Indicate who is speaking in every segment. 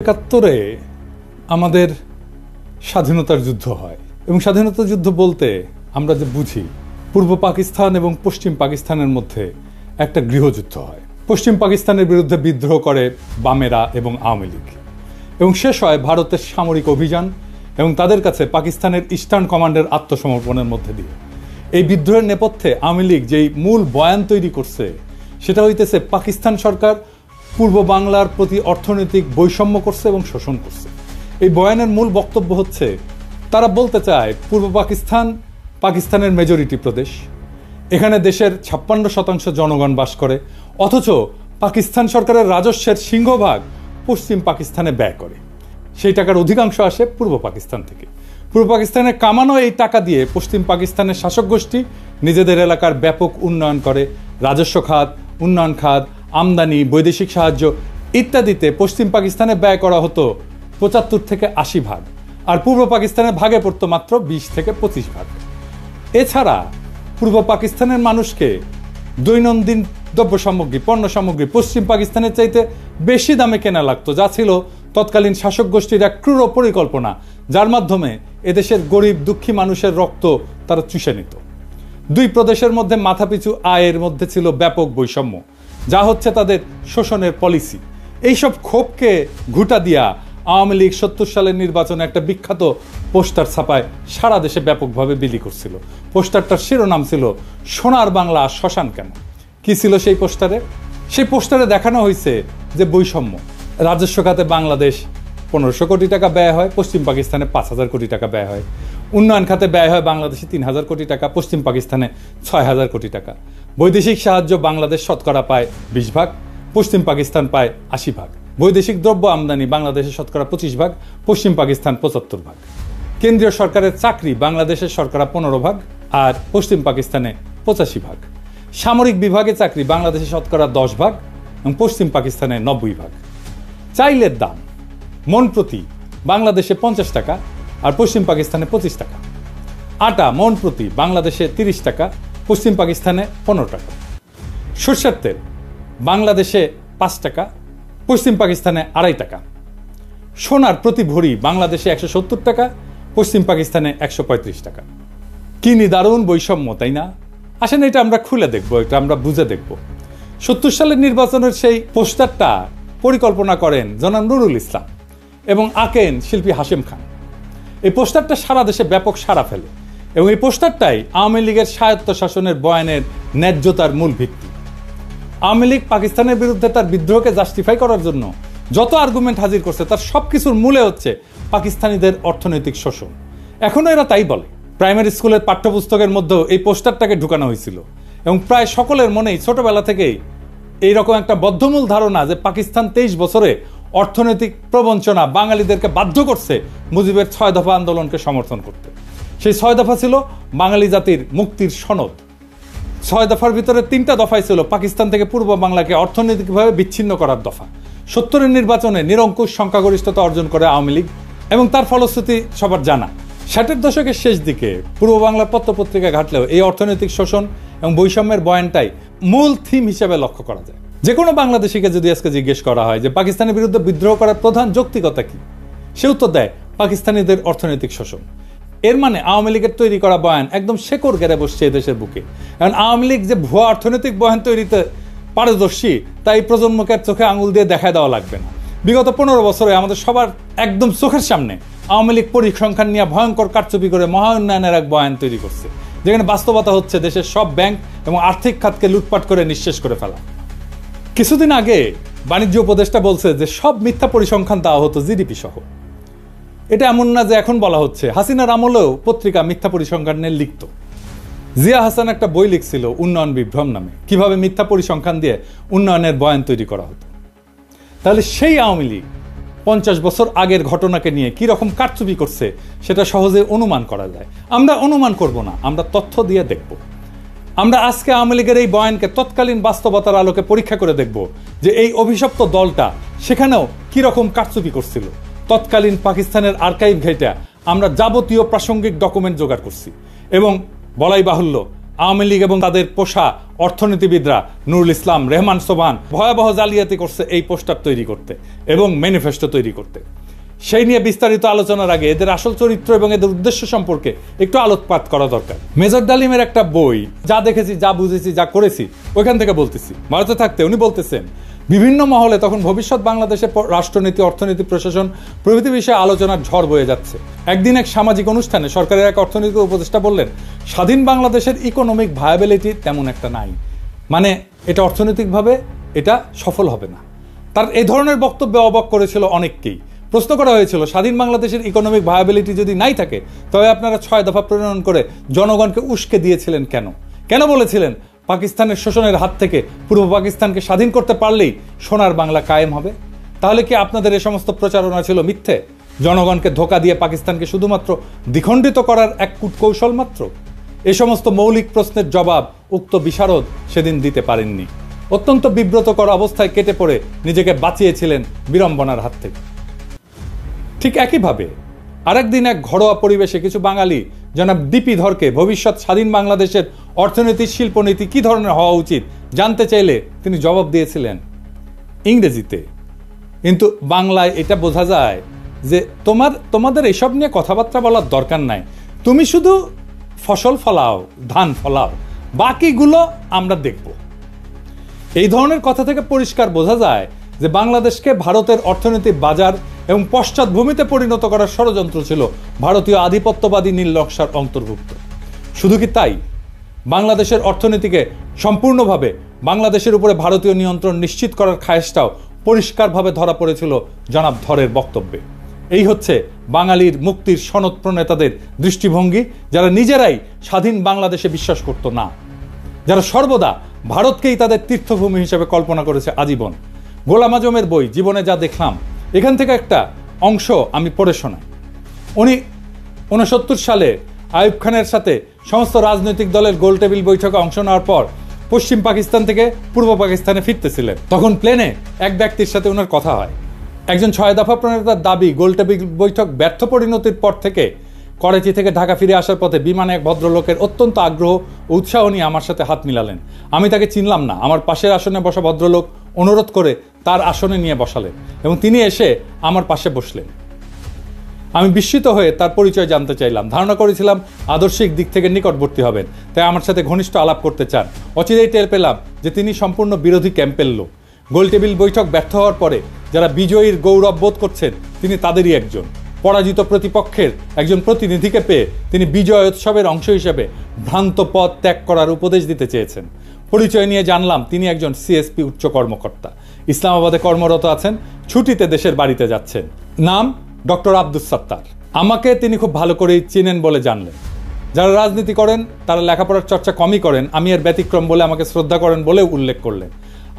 Speaker 1: একাত্তরে আমাদের স্বাধীনতার যুদ্ধ হয় এবং স্বাধীনতা যুদ্ধ বলতে আমরা যে বুঝি পূর্ব পাকিস্তান এবং পশ্চিম পাকিস্তানের মধ্যে একটা গৃহযুদ্ধ হয়। পশ্চিম পাকিস্তানের বিরুদ্ধে বিদ্রোহ করে বামেরা এবং আওয়ামী লীগ এবং শেষ হয় ভারতের সামরিক অভিযান এবং তাদের কাছে পাকিস্তানের ইস্টার্ন কমান্ডের আত্মসমর্পণের মধ্যে দিয়ে। এই বিদ্রোহের নেপথ্যে আওয়ামী লীগ যেই মূল বয়ান তৈরি করছে সেটা হইতেছে পাকিস্তান সরকার পূর্ব বাংলার প্রতি অর্থনৈতিক বৈষম্য করছে এবং শোষণ করছে। এই বয়ানের মূল বক্তব্য হচ্ছে তারা বলতে চায় পূর্ব পাকিস্তান পাকিস্তানের মেজরিটি প্রদেশ, এখানে দেশের ৫৬% জনগণ বাস করে, অথচ পাকিস্তান সরকারের রাজস্বের সিংহভাগ পশ্চিম পাকিস্তানে ব্যয় করে। সেই টাকার অধিকাংশ আসে পূর্ব পাকিস্তান থেকে। পূর্ব পাকিস্তানের কামানো এই টাকা দিয়ে পশ্চিম পাকিস্তানের শাসক গোষ্ঠী নিজেদের এলাকার ব্যাপক উন্নয়ন করে। রাজস্ব খাত, উন্নয়ন খাত, আমদানি, বৈদেশিক সাহায্য ইত্যাদিতে পশ্চিম পাকিস্তানে ব্যয় করা হতো ৭৫ থেকে ৮০ ভাগ, আর পূর্ব পাকিস্তানের ভাগে পড়তো মাত্র ২০ থেকে ২৫ ভাগ। এছাড়া পূর্ব পাকিস্তানের মানুষকে দৈনন্দিন দ্রব্য সামগ্রী, পণ্য সামগ্রী পশ্চিম পাকিস্তানের চাইতে বেশি দামে কেনা লাগতো, যা ছিল তৎকালীন শাসক গোষ্ঠীর এক ক্রূর পরিকল্পনা, যার মাধ্যমে এদেশের গরিব দুঃখী মানুষের রক্ত তারা চুষে নিত। দুই প্রদেশের মধ্যে মাথাপিছু আয়ের মধ্যে ছিল ব্যাপক বৈষম্য, যা হচ্ছে তাদের শোষণের পলিসি। এইসব ক্ষোভকে ঘুঁটা দিয়া আওয়ামী লীগ ৭০ সালের নির্বাচনে একটা বিখ্যাত পোস্টার ছাপায় সারা দেশে ব্যাপকভাবে বিলি করছিল। পোস্টারটার শিরোনাম ছিল সোনার বাংলা শ্মশান কেন। কি ছিল সেই পোস্টারে? সেই পোস্টারে দেখানো হয়েছে যে বৈষম্য। রাজস্ব খাতে বাংলাদেশ ১৫০০ কোটি টাকা ব্যয় হয়, পশ্চিম পাকিস্তানে ৫,০০০ কোটি টাকা ব্যয় হয়। উন্নয়ন খাতে ব্যয় হয় বাংলাদেশে ৩,০০০ কোটি টাকা, পশ্চিম পাকিস্তানে ৬,০০০ কোটি টাকা। বৈদেশিক সাহায্য বাংলাদেশ শতকরা পায় ২০ ভাগ, পশ্চিম পাকিস্তান পায় ৮০ ভাগ। বৈদেশিক দ্রব্য আমদানি বাংলাদেশের শতকরা ২৫ ভাগ, পশ্চিম পাকিস্তান ৭৫ ভাগ। কেন্দ্রীয় সরকারের চাকরি বাংলাদেশের শতকরা ১৫ ভাগ আর পশ্চিম পাকিস্তানে ৮৫ ভাগ। সামরিক বিভাগে চাকরি বাংলাদেশের শতকরা ১০ ভাগ এবং পশ্চিম পাকিস্তানে ৯০ ভাগ। চাইলের দাম মন প্রতি বাংলাদেশে ৫০ টাকা আর পশ্চিম পাকিস্তানে ২৫ টাকা। আটা মন প্রতি বাংলাদেশে ৩০ টাকা, পশ্চিম পাকিস্তানে ১৫ টাকা। সরষের তেল বাংলাদেশে ৫ টাকা, পশ্চিম পাকিস্তানে ২.৫ টাকা। সোনার প্রতি ভরি বাংলাদেশে ১৭০ টাকা, পশ্চিম পাকিস্তানে ১৩৫ টাকা। কি নিদারুণ বৈষম্য, তাই না? আসেন এটা আমরা খুলে দেখব, এটা আমরা বুঝে দেখব। ৭০ সালের নির্বাচনের সেই পোস্টারটা পরিকল্পনা করেন জনাব নুরুল ইসলাম এবং আঁকেন শিল্পী হাশেম খান। এই পোস্টারটা সারা দেশে ব্যাপক সাড়া ফেলে এবং এই পোস্টারটাই আওয়ামী লীগের স্বায়ত্তশাসনের বয়ানের ন্যায্যতার মূল ভিত্তি। আওয়ামী লীগ পাকিস্তানের বিরুদ্ধে তার বিদ্রোহকে জাস্টিফাই করার জন্য যত আর্গুমেন্ট হাজির করছে তার সব কিছুর মূলে হচ্ছে পাকিস্তানিদের অর্থনৈতিক শোষণ। এখনও এরা তাই বলে। প্রাইমারি স্কুলের পাঠ্যপুস্তকের মধ্যেও এই পোস্টারটাকে ঢুকানো হয়েছিল এবং প্রায় সকলের মনেই ছোটবেলা থেকেই এইরকম একটা বদ্ধমূল ধারণা যে পাকিস্তান ২৩ বছরে অর্থনৈতিক প্রবঞ্চনা বাঙালিদেরকে বাধ্য করছে মুজিবের ৬ দফা আন্দোলনকে সমর্থন করতে। সেই ৬ দফা ছিল বাঙালি জাতির মুক্তির সনদ। ৬ দফার ভিতরে ৩টা দফাই ছিল পাকিস্তান থেকে পূর্ব বাংলাকে অর্থনৈতিকভাবে বিচ্ছিন্ন করার দফা। ৭০-এর নির্বাচনে নিরঙ্কুশ সংখ্যাগরিষ্ঠতা অর্জন করে আওয়ামী লীগ এবং তার ফলশ্রুতি সবার জানা। ৬০-এর দশকের শেষ দিকে পূর্ব বাংলার পত্রপত্রিকা ঘাটলেও এই অর্থনৈতিক শোষণ এবং বৈষম্যের বয়ানটাই মূল থিম হিসেবে লক্ষ্য করা যায়। যে কোনো বাংলাদেশিকে যদি আজকে জিজ্ঞেস করা হয় যে পাকিস্তানের বিরুদ্ধে বিদ্রোহ করার প্রধান যৌক্তিকতা কি, সে উত্তর দেয় পাকিস্তানিদের অর্থনৈতিক শোষণ। এর মানে আওয়ামী লীগের তৈরি করা বয়ান একদম শেকড় গেড়ে বসছে এদেশের বুকে। কারণ আওয়ামী লীগ যে ভুয়া অর্থনৈতিক বয়ান তৈরিতে পারদর্শী তাই প্রজন্মকে চোখে আঙুল দিয়ে দেখা দেওয়া লাগবে না। বিগত ১৫ বছরে আমাদের সবার একদম চোখের সামনে আওয়ামী লীগ পরিসংখ্যান নিয়ে ভয়ঙ্কর কারচুপি করে মহা উন্নয়নের এক বয়ান তৈরি করছে, যেখানে বাস্তবতা হচ্ছে দেশের সব ব্যাংক এবং আর্থিক খাতকে লুটপাট করে নিঃশেষ করে ফেলা। কিছুদিন আগে বাণিজ্য উপদেষ্টা বলছে যে সব মিথ্যা পরিসংখ্যান দেওয়া হতো জিডিপি সহ। এটা এমন না যে এখন বলা হচ্ছে, হাসিনার আমলেও পত্রিকা মিথ্যা পরিসংখ্যান নিয়ে লিখত। জিয়া হাসান একটা বই লিখছিল উন্নয়ন বিভ্রম নামে, কিভাবে মিথ্যা পরিসংখ্যান দিয়ে উন্নয়নের বয়ান তৈরি করা হতো। তাহলে সেই আওয়ামী লীগ ৫০ বছর আগের ঘটনাকে নিয়ে কি রকম কারচুপি করছে সেটা সহজে অনুমান করা যায়। আমরা অনুমান করব না, আমরা তথ্য দিয়ে দেখব। আমরা আজকে আওয়ামী লীগের এই বয়ানকে তৎকালীন বাস্তবতার আলোকে পরীক্ষা করে দেখব যে এই অভিশপ্ত দলটা সেখানেও কি রকম কারচুপি করছিল। তৎকালীন পাকিস্তানের আর্কাইভ ঘেঁটে আমরা যাবতীয় প্রাসঙ্গিক ডকুমেন্ট জোগাড় করছি এবং বলাই বাহুল্য আওয়ামী লীগ এবং তাদের পোষা অর্থনীতিবিদরা নুরুল ইসলাম, রেহমান সোবহান ভয়াবহ জালিয়াতি করছে এই পোস্টার তৈরি করতে এবং ম্যানিফেস্টো তৈরি করতে। সেই নিয়ে বিস্তারিত আলোচনার আগে এদের আসল চরিত্র এবং এদের উদ্দেশ্য সম্পর্কে একটু আলোকপাত করা দরকার। মেজর ডালিমের একটা বই, যা দেখেছি, যা বুঝেছি, যা করেছি, ওইখান থেকে বলতেছি। ভারতে থাকতে উনি বলতেছেন বিভিন্ন মহলে তখন ভবিষ্যৎ বাংলাদেশের রাষ্ট্রনীতি, অর্থনীতি, প্রশাসন প্রভৃতি বিষয়ে আলোচনার ঝড় বয়ে যাচ্ছে। একদিন এক সামাজিক অনুষ্ঠানে সরকারের এক অর্থনৈতিক উপদেষ্টা বললেন, স্বাধীন বাংলাদেশের ইকোনমিক ভায়াবিলিটি তেমন একটা নাই, মানে এটা অর্থনৈতিকভাবে এটা সফল হবে না। তার এই ধরনের বক্তব্যে অবাক করেছিল অনেককেই। প্রশ্ন করা হয়েছিল, স্বাধীন বাংলাদেশের ইকোনমিক ভায়াবিলিটি যদি নাই থাকে তবে আপনারা 6 দফা প্রণয়ন করে জনগণকে উস্কে দিয়েছিলেন কেন? কেন বলেছিলেন পাকিস্তানের শোষণের হাত থেকে পূর্ব পাকিস্তানকে স্বাধীন করতে পারলেই সোনার বাংলা কায়েম হবে? তাহলে কি আপনাদের এই সমস্ত প্রচারণা ছিল মিথ্যে? জনগণকে ধোঁকা দিয়ে পাকিস্তানকে শুধুমাত্র দ্বিখণ্ডিত করার এক কূটকৌশল মাত্র? এ সমস্ত মৌলিক প্রশ্নের জবাব উক্ত বিশারদ সেদিন দিতে পারেননি। অত্যন্ত বিব্রতকর অবস্থায় কেটে পড়ে নিজেকে বাঁচিয়েছিলেন বিড়ম্বনার হাত থেকে। ঠিক একইভাবে আরেকদিন এক ঘরোয়া পরিবেশে কিছু বাঙালি জনাব ডিপি ধরকে ভবিষ্যৎ স্বাধীন বাংলাদেশের অর্থনীতি, শিল্পনীতি কি ধরনের হওয়া উচিত জানতে চাইলে তিনি জবাব দিয়েছিলেন ইংরেজিতে। কিন্তু বাংলায় এটা বোঝা যায় যে তোমাদের এসব নিয়ে কথাবার্তা বলার দরকার নাই, তুমি শুধু ফসল ফলাও, ধান ফলাও, বাকিগুলো আমরা দেখব। এই ধরনের কথা থেকে পরিষ্কার বোঝা যায় যে বাংলাদেশকে ভারতের অর্থনৈতিক বাজার এবং পশ্চাৎভূমিতে পরিণত করার ষড়যন্ত্র ছিল ভারতীয় আধিপত্যবাদী নীল নকশার অন্তর্ভুক্ত। শুধু কি তাই, বাংলাদেশের অর্থনীতিকে সম্পূর্ণভাবে বাংলাদেশের উপরে ভারতীয় নিয়ন্ত্রণ নিশ্চিত করার খায়েশটাও পরিষ্কারভাবে ধরা পড়েছিল জনাব ধরের বক্তব্যে। এই হচ্ছে বাঙালির মুক্তির সনদ প্রণেতাদের দৃষ্টিভঙ্গি, যারা নিজেরাই স্বাধীন বাংলাদেশে বিশ্বাস করত না, যারা সর্বদা ভারতকেই তাদের তীর্থভূমি হিসেবে কল্পনা করেছে আজীবন। গোলাম আজমের বই জীবনে যা দেখলাম, এখান থেকে একটা অংশ আমি পড়ে শোনাই। উনি 69 সালে আইয়ুব খানের সাথে সমস্ত রাজনৈতিক দলের গোলটেবিল বৈঠকে অংশ নেওয়ার পর পশ্চিম পাকিস্তান থেকে পূর্ব পাকিস্তানে ফিরতেছিলেন। তখন প্লেনে এক ব্যক্তির সাথে ওনার কথা হয়। একজন 6 দফা প্রণেতার দাবি, গোলটেবিল বৈঠক ব্যর্থ পরিণতির পর থেকে করাচি থেকে ঢাকা ফিরে আসার পথে বিমানে এক ভদ্রলোকের অত্যন্ত আগ্রহ ও উৎসাহ নিয়ে আমার সাথে হাত মিলালেন। আমি তাকে চিনলাম না। আমার পাশের আসনে বসা ভদ্রলোক অনুরোধ করে তার আসনে নিয়ে বসালেন এবং তিনি এসে আমার পাশে বসলেন। আমি বিস্মিত হয়ে তার পরিচয় জানতে চাইলাম। ধারণা করেছিলাম আদর্শিক দিক থেকে নিকটবর্তী হবেন, তাই আমার সাথে ঘনিষ্ঠ আলাপ করতে চান। অচিরেই টের পেলাম যে তিনি সম্পূর্ণ বিরোধী ক্যাম্পের লোক। গোলটেবিল বৈঠক ব্যর্থ হওয়ার পরে যারা বিজয়ীর গৌরব বোধ করছেন, তিনি তাদেরই একজন। পরাজিত প্রতিপক্ষের একজন প্রতিনিধিকে পেয়ে তিনি বিজয় উৎসবের অংশ হিসেবে ভ্রান্ত পথ ত্যাগ করার উপদেশ দিতে চেয়েছেন। পরিচয় নিয়ে জানলাম তিনি একজন সিএসপি উচ্চ কর্মকর্তা, ইসলামাবাদে কর্মরত আছেন, ছুটিতে দেশের বাড়িতে যাচ্ছেন। নাম ডক্টর আব্দুস সাত্তার। আমাকে তিনি খুব ভালো করেই চিনেন বলে জানলেন। যারা রাজনীতি করেন তারা লেখাপড়ার চর্চা কমই করেন, আমি এর ব্যতিক্রম বলে আমাকে শ্রদ্ধা করেন বলেও উল্লেখ করলেন।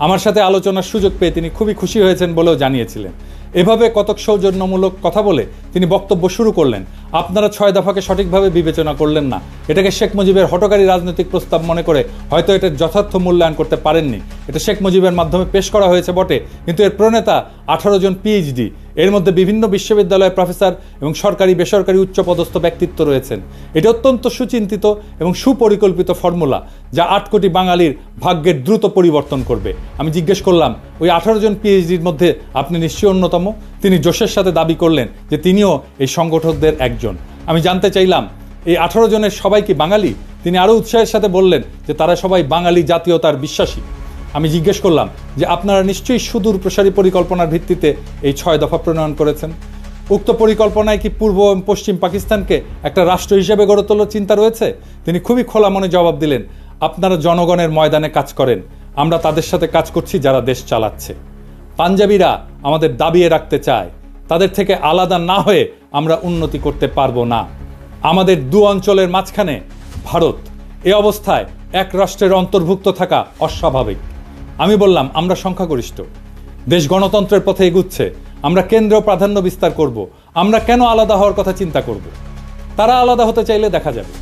Speaker 1: আমার সাথে আলোচনার সুযোগ পেয়ে তিনি খুবই খুশি হয়েছেন বলেও জানিয়েছিলেন। এভাবে কতক সৌজন্যমূলক কথা বলে তিনি বক্তব্য শুরু করলেন। আপনারা 6 দফাকে সঠিকভাবে বিবেচনা করলেন না, এটাকে শেখ মুজিবের হঠকারী রাজনৈতিক প্রস্তাব মনে করে হয়তো এটার যথার্থ মূল্যায়ন করতে পারেননি। এটা শেখ মুজিবের মাধ্যমে পেশ করা হয়েছে বটে, কিন্তু এর প্রণেতা 18 জন পিএইচডি, এর মধ্যে বিভিন্ন বিশ্ববিদ্যালয়ের প্রফেসর এবং সরকারি বেসরকারি উচ্চপদস্থ ব্যক্তিত্ব রয়েছেন। এটি অত্যন্ত সুচিন্তিত এবং সুপরিকল্পিত ফর্মুলা, যা 8 কোটি বাঙালির ভাগ্যের দ্রুত পরিবর্তন করবে। আমি জিজ্ঞেস করলাম, ওই 18 জন পিএইচডির মধ্যে আপনি নিশ্চয়ই অন্যতম? তিনি জোশের সাথে দাবি করলেন যে তিনিও এই সংগঠকদের একজন। আমি জানতে চাইলাম, এই 18 জনের সবাই কি বাঙালি? তিনি আরও উৎসাহের সাথে বললেন যে তারা সবাই বাঙালি জাতীয়তার বিশ্বাসী। আমি জিজ্ঞেস করলাম যে আপনারা নিশ্চয়ই সুদূর প্রসারী পরিকল্পনার ভিত্তিতে এই 6 দফা প্রণয়ন করেছেন। উক্ত পরিকল্পনায় কি পূর্ব এবং পশ্চিম পাকিস্তানকে একটা রাষ্ট্র হিসেবে গড়ে তোলার চিন্তা রয়েছে? তিনি খুবই খোলা মনে জবাব দিলেন, আপনারা জনগণের ময়দানে কাজ করেন, আমরা তাদের সাথে কাজ করছি যারা দেশ চালাচ্ছে। পাঞ্জাবিরা আমাদের দাবিয়ে রাখতে চায়, তাদের থেকে আলাদা না হয়ে আমরা উন্নতি করতে পারবো না। আমাদের দু অঞ্চলের মাঝখানে ভারত, এ অবস্থায় এক রাষ্ট্রের অন্তর্ভুক্ত থাকা অস্বাভাবিক। আমি বললাম, আমরা সংখ্যাগরিষ্ঠ, দেশ গণতন্ত্রের পথে এগুচ্ছে, আমরা কেন্দ্রীয় প্রাধান্য বিস্তার করব, আমরা কেন আলাদা হওয়ার কথা চিন্তা করব? তারা আলাদা হতে চাইলে দেখা যাবে।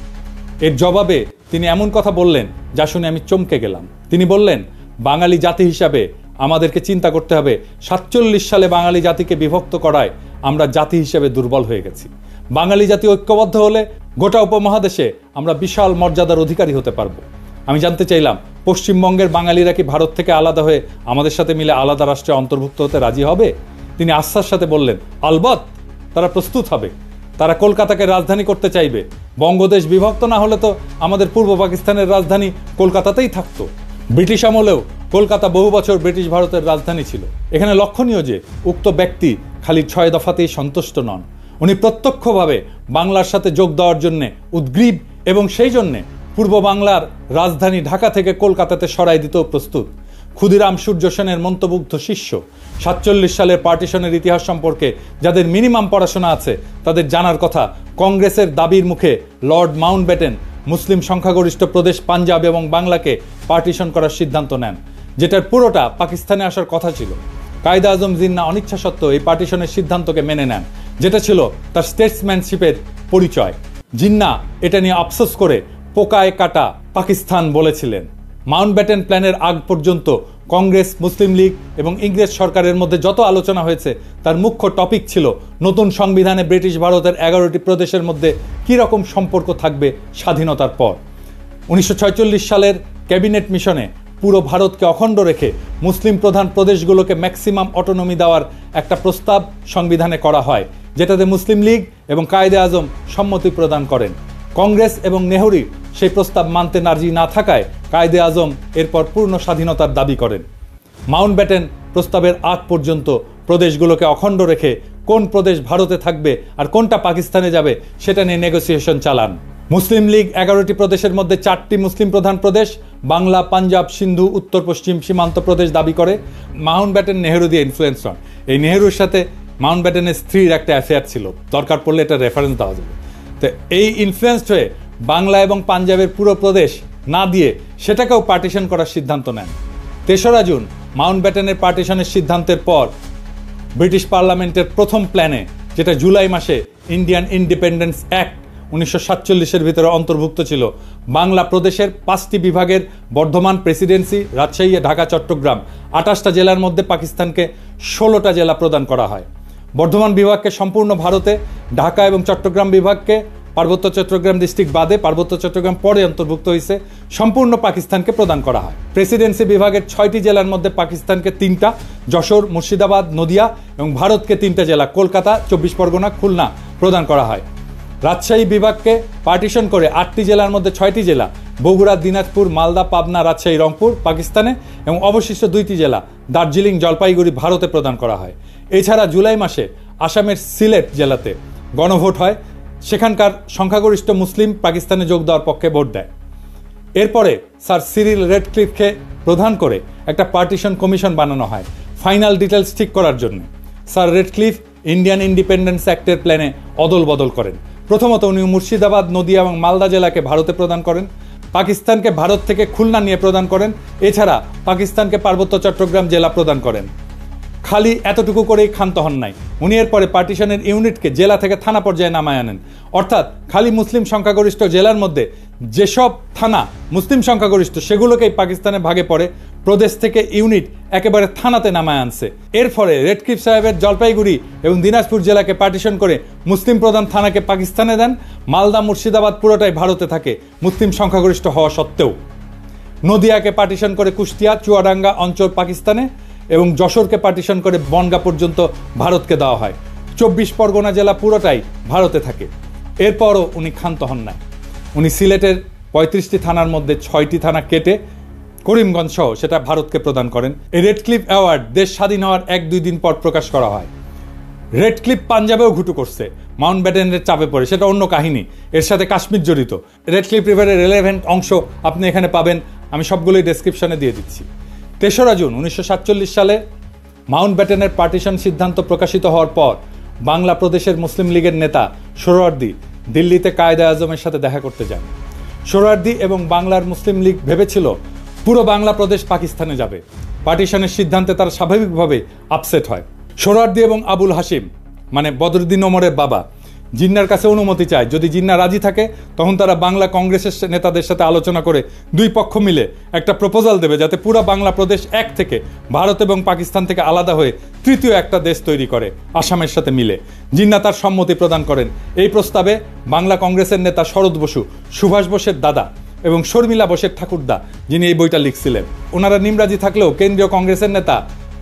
Speaker 1: এর জবাবে তিনি এমন কথা বললেন যা শুনে আমি চমকে গেলাম। তিনি বললেন, বাঙালি জাতি হিসাবে আমাদেরকে চিন্তা করতে হবে 47 সালে বাঙালি জাতিকে বিভক্ত করায় আমরা জাতি হিসেবে দুর্বল হয়ে গেছি। বাঙালি জাতি ঐক্যবদ্ধ হলে গোটা উপমহাদেশে আমরা বিশাল মর্যাদার অধিকারী হতে পারবো। আমি জানতে চাইলাম, পশ্চিমবঙ্গের বাঙালিরা কি ভারত থেকে আলাদা হয়ে আমাদের সাথে মিলে আলাদা রাষ্ট্রে অন্তর্ভুক্ত হতে রাজি হবে? তিনি আস্থার সাথে বললেন, আলবৎ তারা প্রস্তুত হবে। তারা কলকাতাকে রাজধানী করতে চাইবে। বঙ্গদেশ বিভক্ত না হলে তো আমাদের পূর্ব পাকিস্তানের রাজধানী কলকাতাতেই থাকতো। ব্রিটিশ আমলেও কলকাতা বহু বছর ব্রিটিশ ভারতের রাজধানী ছিল। এখানে লক্ষণীয় যে উক্ত ব্যক্তি খালি 6 দফাতেই সন্তুষ্ট নন, উনি প্রত্যক্ষভাবে বাংলার সাথে যোগ দেওয়ার জন্য উদ্গ্রীব এবং সেই জন্যে পূর্ব বাংলার রাজধানী ঢাকা থেকে কলকাতাতে সরাই দিতেও প্রস্তুত। ক্ষুদিরাম সূর্য সেনের মন্ত্রমুগ্ধ শিষ্য। 47 সালের পার্টিশনের ইতিহাস সম্পর্কে যাদের মিনিমাম পড়াশোনা আছে তাদের জানার কথা, কংগ্রেসের দাবির মুখে লর্ড মাউন্টব্যাটেন মুসলিম সংখ্যাগরিষ্ঠ প্রদেশ পাঞ্জাব এবং বাংলাকে পার্টিশন করার সিদ্ধান্ত নেন, যেটার পুরোটা পাকিস্তানে আসার কথা ছিল। কায়েদে আজম জিন্নাহ অনিচ্ছা সত্ত্বেও এই পার্টিশনের সিদ্ধান্তকে মেনে নেন, যেটা ছিল তার স্টেটসম্যানশিপের পরিচয়। জিন্নাহ এটা নিয়ে আফসোস করে পোকায় কাটা পাকিস্তান বলেছিলেন। মাউন্টব্যাটেন প্ল্যানের আগ পর্যন্ত কংগ্রেস, মুসলিম লীগ এবং ইংরেজ সরকারের মধ্যে যত আলোচনা হয়েছে তার মুখ্য টপিক ছিল নতুন সংবিধানে ব্রিটিশ ভারতের 11টি প্রদেশের মধ্যে কী রকম সম্পর্ক থাকবে স্বাধীনতার পর। 1946 সালের ক্যাবিনেট মিশনে পুরো ভারতকে অখণ্ড রেখে মুসলিম প্রধান প্রদেশগুলোকে ম্যাক্সিমাম অটোনমি দেওয়ার একটা প্রস্তাব সংবিধানে করা হয়, যেটাতে মুসলিম লীগ এবং কায়েদে আজম সম্মতি প্রদান করেন। কংগ্রেস এবং নেহরু সেই প্রস্তাব মানতে রাজি না থাকায় কায়েদে আজম এরপর পূর্ণ স্বাধীনতার দাবি করেন। মাউন্টব্যাটেন প্রস্তাবের আগ পর্যন্ত প্রদেশগুলোকে অখণ্ড রেখে কোন প্রদেশ ভারতে থাকবে আর কোনটা পাকিস্তানে যাবে সেটা নিয়ে নেগোসিয়েশন চালান। মুসলিম লীগ 11টি প্রদেশের মধ্যে 4টি মুসলিম প্রধান প্রদেশ বাংলা, পাঞ্জাব, সিন্ধু, উত্তর পশ্চিম সীমান্ত প্রদেশ দাবি করে। মাউন্টব্যাটেন নেহরু দিয়ে ইনফ্লুয়েন্স হন। এই নেহরুর সাথে মাউন্টব্যাটেনের স্ত্রীর একটা অ্যাফেয়ার ছিল, দরকার পড়লে এটা রেফারেন্স দেওয়া যাবে। তো এই ইনফ্লুয়েন্সড হয়ে বাংলা এবং পাঞ্জাবের পুরো প্রদেশ না দিয়ে সেটাকেও পার্টিশন করার সিদ্ধান্ত নেন। 3রা জুন মাউন্টব্যাটেনের পার্টিশনের সিদ্ধান্তের পর ব্রিটিশ পার্লামেন্টের প্রথম প্ল্যানে, যেটা জুলাই মাসে ইন্ডিয়ান ইন্ডিপেন্ডেন্স অ্যাক্ট 1947-এর ভিতরে অন্তর্ভুক্ত ছিল, বাংলা প্রদেশের 5টি বিভাগের বর্ধমান প্রেসিডেন্সি, রাজশাহী, ঢাকা, চট্টগ্রাম 28টা জেলার মধ্যে পাকিস্তানকে 16টা জেলা প্রদান করা হয়। বর্ধমান বিভাগকে সম্পূর্ণ ভারতে, ঢাকা এবং চট্টগ্রাম বিভাগকে, পার্বত্য চট্টগ্রাম ডিস্ট্রিক্ট বাদে পার্বত্য চট্টগ্রাম পরে অন্তর্ভুক্ত হয়েছে, সম্পূর্ণ পাকিস্তানকে প্রদান করা হয়। প্রেসিডেন্সি বিভাগের 6টি জেলার মধ্যে পাকিস্তানকে 3টা, যশোর, মুর্শিদাবাদ, নদিয়া এবং ভারতকে 3টা জেলা, কলকাতা, 24 পরগনা, খুলনা প্রদান করা হয়। রাজশাহী বিভাগকে পার্টিশন করে 8টি জেলার মধ্যে 6টি জেলা, বগুড়া, দিনাজপুর, মালদা, পাবনা, রাজশাহী, রংপুর পাকিস্তানে এবং অবশিষ্ট 2টি জেলা দার্জিলিং, জলপাইগুড়ি ভারতে প্রদান করা হয়। এছাড়া জুলাই মাসে আসামের সিলেট জেলাতে গণভোট হয়, সেখানকার সংখ্যাগরিষ্ঠ মুসলিম পাকিস্তানে যোগ দেওয়ার পক্ষে ভোট দেয়। এরপরে স্যার সিরিল রেডক্লিফকে প্রধান করে একটা পার্টিশন কমিশন বানানো হয় ফাইনাল ডিটেলস ঠিক করার জন্য। স্যার রেডক্লিফ ইন্ডিয়ান ইন্ডিপেন্ডেন্স অ্যাক্টের প্ল্যানে অদল বদল করেন। প্রথমত উনি মুর্শিদাবাদ, নদিয়া এবং মালদা জেলাকে ভারতে প্রদান করেন, পাকিস্তানকে ভারত থেকে খুলনা নিয়ে প্রদান করেন, এছাড়া পাকিস্তানকে পার্বত্য চট্টগ্রাম জেলা প্রদান করেন। খালি এতটুকু করেই ক্ষান্ত হন নাই, উনি এরপরে পার্টিশনের ইউনিটকে জেলা থেকে থানা পর্যায়ে নামায় আনেন। অর্থাৎ খালি মুসলিম সংখ্যাগরিষ্ঠ জেলার মধ্যে যেসব থানা মুসলিম সংখ্যাগরিষ্ঠ সেগুলোকেই পাকিস্তানে ভাগে পড়ে, প্রদেশ থেকে ইউনিট একেবারে থানাতে নামায় আনছে। এর ফলে রেডক্লিফ সাহেবের জলপাইগুড়ি এবং দিনাজপুর জেলাকে পার্টিশন করে মুসলিম প্রধান থানাকে পাকিস্তানে দেন। মালদা, মুর্শিদাবাদ পুরোটাই ভারতে থাকে মুসলিম সংখ্যাগরিষ্ঠ হওয়া সত্ত্বেও। নদিয়াকে পার্টিশন করে কুষ্টিয়া, চুয়াডাঙ্গা অঞ্চল পাকিস্তানে এবং যশোরকে পার্টিশন করে বনগাঁ পর্যন্ত ভারতকে দেওয়া হয়। 24 পরগনা জেলা পুরোটাই ভারতে থাকে। এরপরও উনি ক্ষান্ত হন নাই, উনি সিলেটের 35টি থানার মধ্যে 6টি থানা কেটে করিমগঞ্জ সহ সেটা ভারতকে প্রদান করেন। এই রেডক্লিফ অ্যাওয়ার্ড দেশ স্বাধীন হওয়ার 1-2 দিন পর প্রকাশ করা হয়। রেডক্লিফ পাঞ্জাবেও ঘুটু করছে, মাউন্টব্যাটেনের চাপে পড়ে, সেটা অন্য কাহিনী, এর সাথে কাশ্মীর জড়িত। রেডক্লিফ রিভারের রেলেভেন্ট অংশ আপনি এখানে পাবেন, আমি সবগুলোই ডেসক্রিপশনে দিয়ে দিচ্ছি। 3রা জুন 1947 সালে মাউন্টব্যাটেনের পার্টিশন সিদ্ধান্ত প্রকাশিত হওয়ার পর বাংলা প্রদেশের মুসলিম লীগের নেতা সোহরাওয়ার্দী দিল্লিতে কায়েদে আজমের সাথে দেখা করতে যান। সোহরাওয়ার্দী এবং বাংলার মুসলিম লীগ ভেবেছিল পুরো বাংলা প্রদেশ পাকিস্তানে যাবে। পার্টিশনের সিদ্ধান্তে তারা স্বাভাবিকভাবে আপসেট হয়। সোহরাওয়ার্দী এবং আবুল হাশিম মানে বদরুদ্দিন ওমরের বাবা, জিন্নার কাছে অনুমতি চায়। যদি জিন্না রাজি থাকে তখন তারা বাংলা কংগ্রেসের নেতাদের সাথে আলোচনা করে দুই পক্ষ মিলে একটা প্রপোজাল দেবে যাতে পুরো বাংলা প্রদেশ এক থেকে ভারত এবং পাকিস্তান থেকে আলাদা হয়ে তৃতীয় একটা দেশ তৈরি করে আসামের সাথে মিলে। জিন্না তার সম্মতি প্রদান করেন। এই প্রস্তাবে বাংলা কংগ্রেসের নেতা শরৎ বসু, সুভাষ বোসের দাদা এবং শর্মিলা বোসের ঠাকুরদা, যিনি এই বইটা লিখছিলেন, ওনারা নিমরাজি থাকলেও কেন্দ্রীয় কংগ্রেসের নেতা